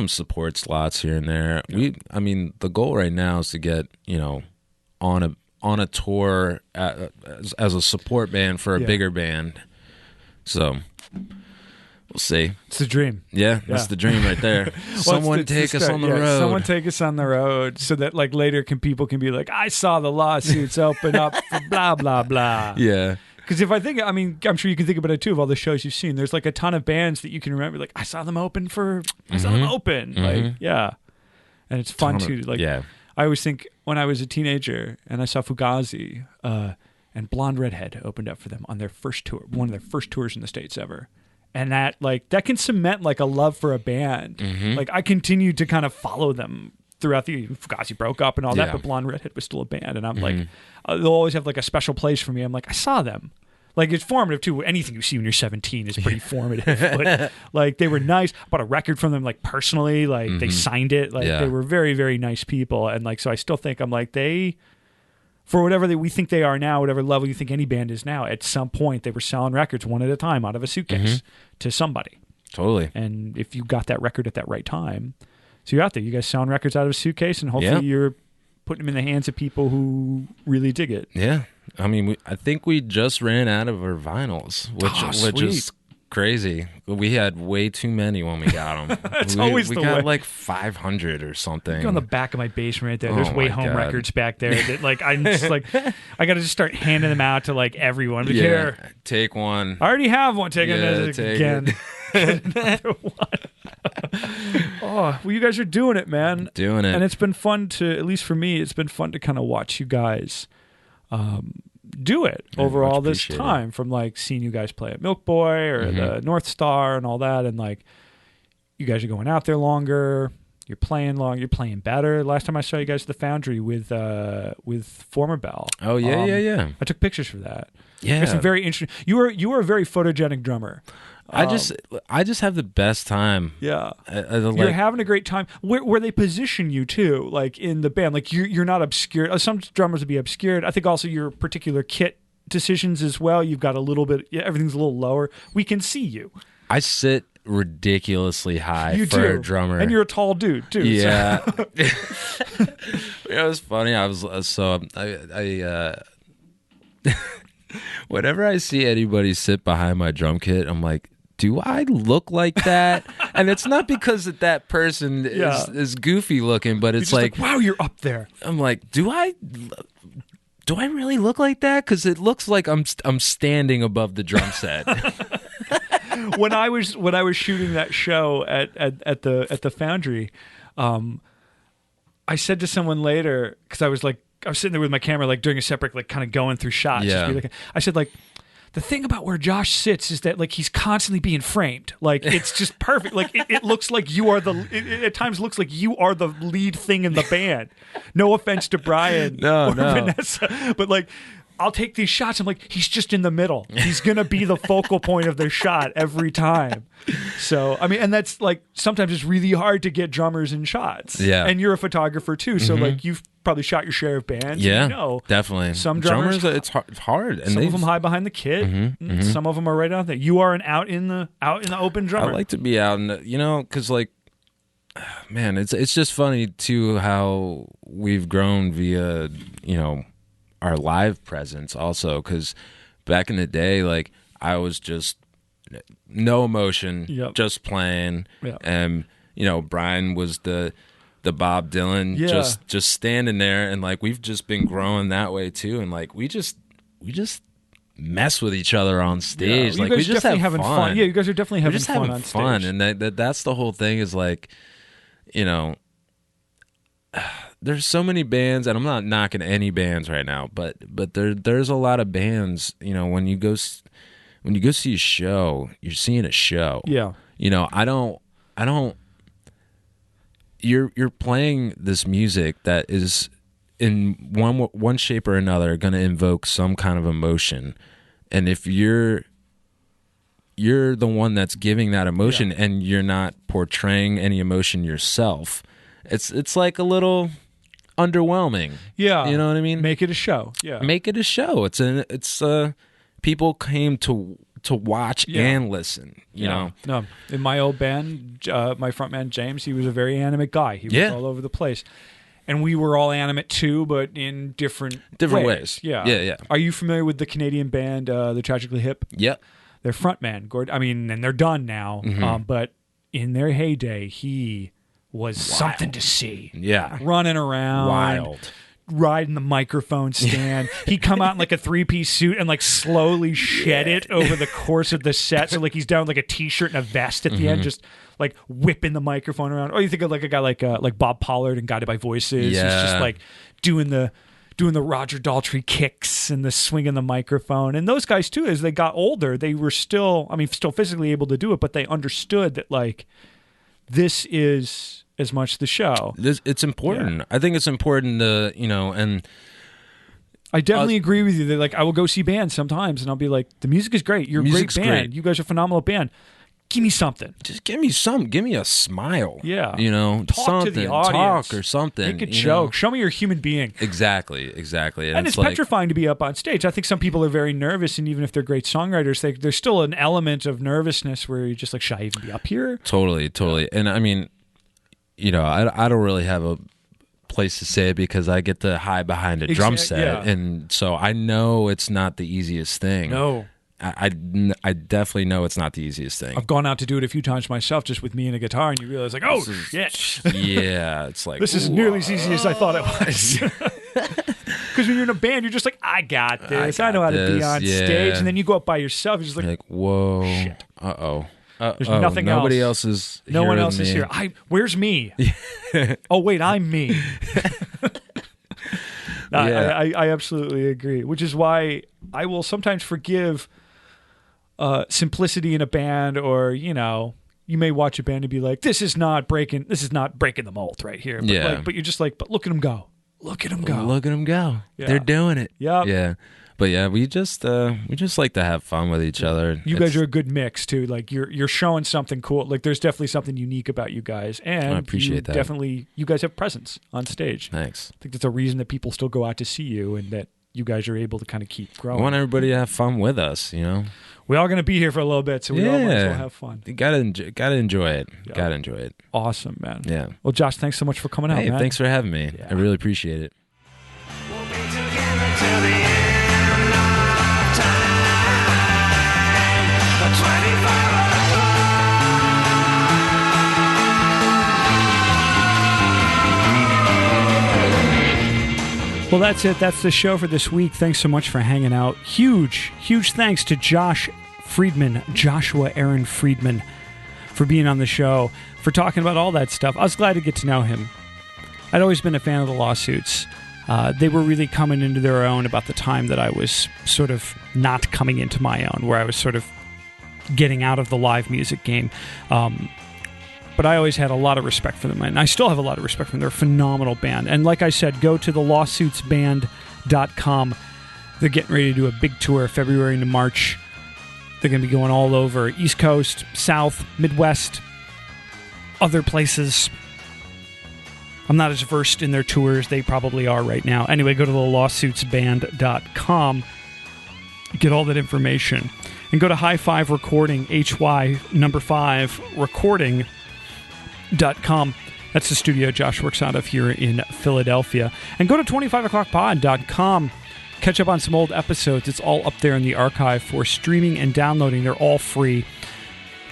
support slots here and there. I mean, the goal right now is to get on a tour as a support band for a bigger band. So we'll see. It's the dream. Yeah, that's the dream right there. Someone take us on the road. Someone take us on the road, so that like later people can be like, I saw the lawsuits open up for blah blah blah. Yeah. Because I'm sure you can think about it too, of all the shows you've seen. There's like a ton of bands that you can remember, like, I saw them open. Like, and it's fun too. Like, I always think when I was a teenager and I saw Fugazi, and Blonde Redhead opened up for them on their first tour, one of their first tours in the States ever. And that can cement like a love for a band. Like, I continued to kind of follow them throughout the Fugazi broke up and all that, but Blonde Redhead was still a band, and I'm like, they'll always have like a special place for me. I'm like, I saw them. Like, it's formative too. Anything you see when you're 17 is pretty formative. But like, they were nice. I bought a record from them, like, personally. Like, they signed it. Like, they were very, very nice people. And like, so I still think, I'm like, they, for whatever we think they are now, whatever level you think any band is now, at some point they were selling records one at a time out of a suitcase to somebody. Totally. And if you got that record at that right time, so you're out there, you guys selling records out of a suitcase, and hopefully you're putting them in the hands of people who really dig it. Yeah. I mean, I think we just ran out of our vinyls, which is crazy. We had way too many when we got them. That's always the way. We got like 500 or something. Go on the back of my basement right there. There's Way Home records back there. That, like, I'm just like, I got to just start handing them out to like everyone. But here, take one. I already have one. Take it again. Another one. Well, you guys are doing it, man. Doing it. And it's been fun to, at least for me, it's been fun to kind of watch you guys do it over all this time, from like seeing you guys play at Milk Boy or the North Star and all that, and like you guys are going out there longer, you're playing better. Last time I saw you guys at the Foundry with Former Bell. Oh yeah. I took pictures for that. Yeah, some very interesting. You are a very photogenic drummer. I just have the best time. Yeah, you're having a great time. Where they position you too, like in the band, like you're not obscured. Some drummers would be obscured. I think also your particular kit decisions as well. You've got a little bit. Everything's a little lower. We can see you. I sit ridiculously high for a drummer, and you're a tall dude too. Yeah, so. It was funny. I was I whenever I see anybody sit behind my drum kit, I'm like, do I look like that? And it's not because that person is goofy looking, but it's like, wow, you're up there. I'm like, do I do I really look like that? Because it looks like I'm standing above the drum set. when I was shooting that show at the Foundry, I said to someone later, because I was sitting there with my camera, like doing a separate, like kind of going through shots. Yeah. I said, like, the thing about where Josh sits is that, like, he's constantly being framed. Like, it's just perfect. Like, it looks like you are at times looks like you are the lead thing in the band. No offense to Brian or Vanessa, but like, I'll take these shots. I'm like, he's just in the middle. He's going to be the focal point of the shot every time. So, I mean, and that's like, sometimes it's really hard to get drummers in shots. Yeah. And you're a photographer too. So like, you've probably shot your share of bands. Yeah, you know, definitely. Some drummers it's hard. And some of them hide behind the kit. Some of them are right out there. You are an out in the open drummer. I like to be out in the, because like, man, it's just funny too how we've grown via, our live presence also, because back in the day, like, I was just no emotion, just playing, and Brian was the Bob Dylan, just standing there, and like, we've just been growing that way too, and like, we just mess with each other on stage. Like, we just having fun. Yeah, you guys are definitely having fun on stage. And that's the whole thing. Is like, there's so many bands, and I'm not knocking any bands right now, but there's a lot of bands. When you go see a show, you're seeing a show. Yeah. I don't. You're playing this music that is in one shape or another going to invoke some kind of emotion, and if you're the one that's giving that emotion, and you're not portraying any emotion yourself, it's like a little underwhelming. Yeah. You know what I mean? Make it a show. Yeah. Make it a show. It's people came to watch and listen, you know? No. In my old band, my frontman James, he was a very animate guy. He was all over the place. And we were all animate too, but in different ways. Yeah. Yeah. Are you familiar with the Canadian band, The Tragically Hip? Yep. Their frontman, and they're done now, but in their heyday, he was something to see. Yeah. Running around. Wild. Riding the microphone stand. He'd come out in like a 3-piece suit and like slowly shed it over the course of the set. So like he's down with like a t-shirt and a vest at the end, just like whipping the microphone around. Or you think of like a guy like Bob Pollard and Guided by Voices. Yeah. He's just like doing the Roger Daltrey kicks and the swinging the microphone. And those guys too, as they got older, they were still physically able to do it, but they understood that like this is as much the show. It's important. Yeah. I think it's important to, and I definitely agree with you that like I will go see bands sometimes and I'll be like, the music is great. You're a great band. Great. You guys are a phenomenal band. Give me something. Just give me something. Give me a smile. Yeah. Talk something. To the audience. Talk or something. Make a joke. Show me you're a human being. Exactly. And it's petrifying to be up on stage. I think some people are very nervous, and even if they're great songwriters, there's still an element of nervousness where you're just like, should I even be up here? Totally. And I mean, I don't really have a place to say it because I get to hide behind a drum set, and so I know it's not the easiest thing. No. I definitely know it's not the easiest thing. I've gone out to do it a few times myself, just with me and a guitar, and you realize like, oh shit, yeah, it's like this is nearly as easy as I thought it was. Because when you're in a band, you're just like, I got this. I know how to be on stage, and then you go up by yourself, you're just like whoa, shit. There's nothing else. Nobody else is. No one else is here. Where's me? Oh wait, I'm me. I absolutely agree. Which is why I will sometimes forgive simplicity in a band, or you may watch a band and be like, this is not breaking the mold right here. But but you're just like, but look at them go. Look at them go. Look at them go. Yeah. They're doing it. Yep. Yeah. But yeah, we just like to have fun with each other. You guys are a good mix too. Like you're showing something cool. Like there's definitely something unique about you guys, and I appreciate that. Definitely, you guys have presence on stage. Thanks. I think that's a reason that people still go out to see you, and that you guys are able to kind of keep growing. I want everybody to have fun with us. We're all going to be here for a little bit, so we all might as well have fun. You gotta enjoy it. Yeah. Gotta enjoy it. Awesome, man. Yeah. Well, Josh, thanks so much for coming out, man. Thanks for having me. Yeah. I really appreciate it. We'll be together till the end of time. 25 Well, Well, that's it. That's the show for this week. Thanks so much for hanging out. Huge thanks to Joshua Aaron Friedman, for being on the show, for talking about all that stuff. I was glad to get to know him. I'd always been a fan of the lawsuits. They were really coming into their own about the time that I was sort of not coming into my own, where I was sort of getting out of the live music game. But I always had a lot of respect for them, and I still have a lot of respect for them. They're a phenomenal band. And like I said, go to thelawsuitsband.com. They're getting ready to do a big tour February into March. They're going to be going all over East Coast, South, Midwest, other places. I'm not as versed in their tours. They probably are right now. Anyway, go to thelawsuitsband.com. Get all that information. And go to Hi5 Recording, HY5 Recording.com. That's the studio Josh works out of here in Philadelphia. And go to 25o'clockpod.com. Catch up on some old episodes. It's all up there in the archive for streaming and downloading. They're all free.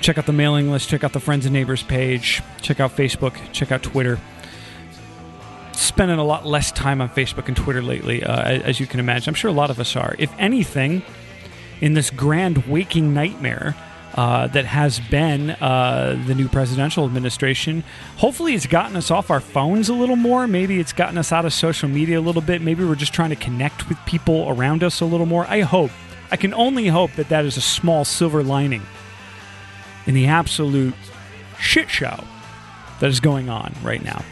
Check out the mailing list. Check out the Friends and Neighbors page. Check out Facebook. Check out Twitter. Spending a lot less time on Facebook and Twitter lately, as you can imagine. I'm sure a lot of us are. If anything, in this grand waking nightmare that has been the new presidential administration, hopefully it's gotten us off our phones a little more. Maybe it's gotten us out of social media a little bit. Maybe we're just trying to connect with people around us a little more. I can only hope that that is a small silver lining in the absolute shit show that is going on right now.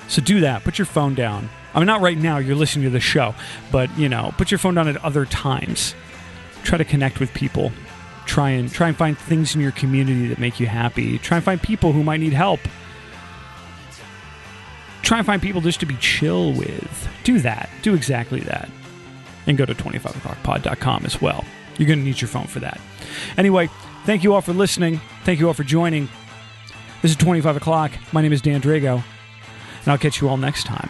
So do that. Put your phone down. I mean, not right now, you're listening to the show, but, put your phone down at other times. Try to connect with people. Try and find things in your community that make you happy. Try and find people who might need help. Try and find people just to be chill with. Do that. Do exactly that. And go to 25o'clockpod.com as well. You're going to need your phone for that. Anyway, thank you all for listening. Thank you all for joining. This is 25 o'clock. My name is Dan Drago. And I'll catch you all next time.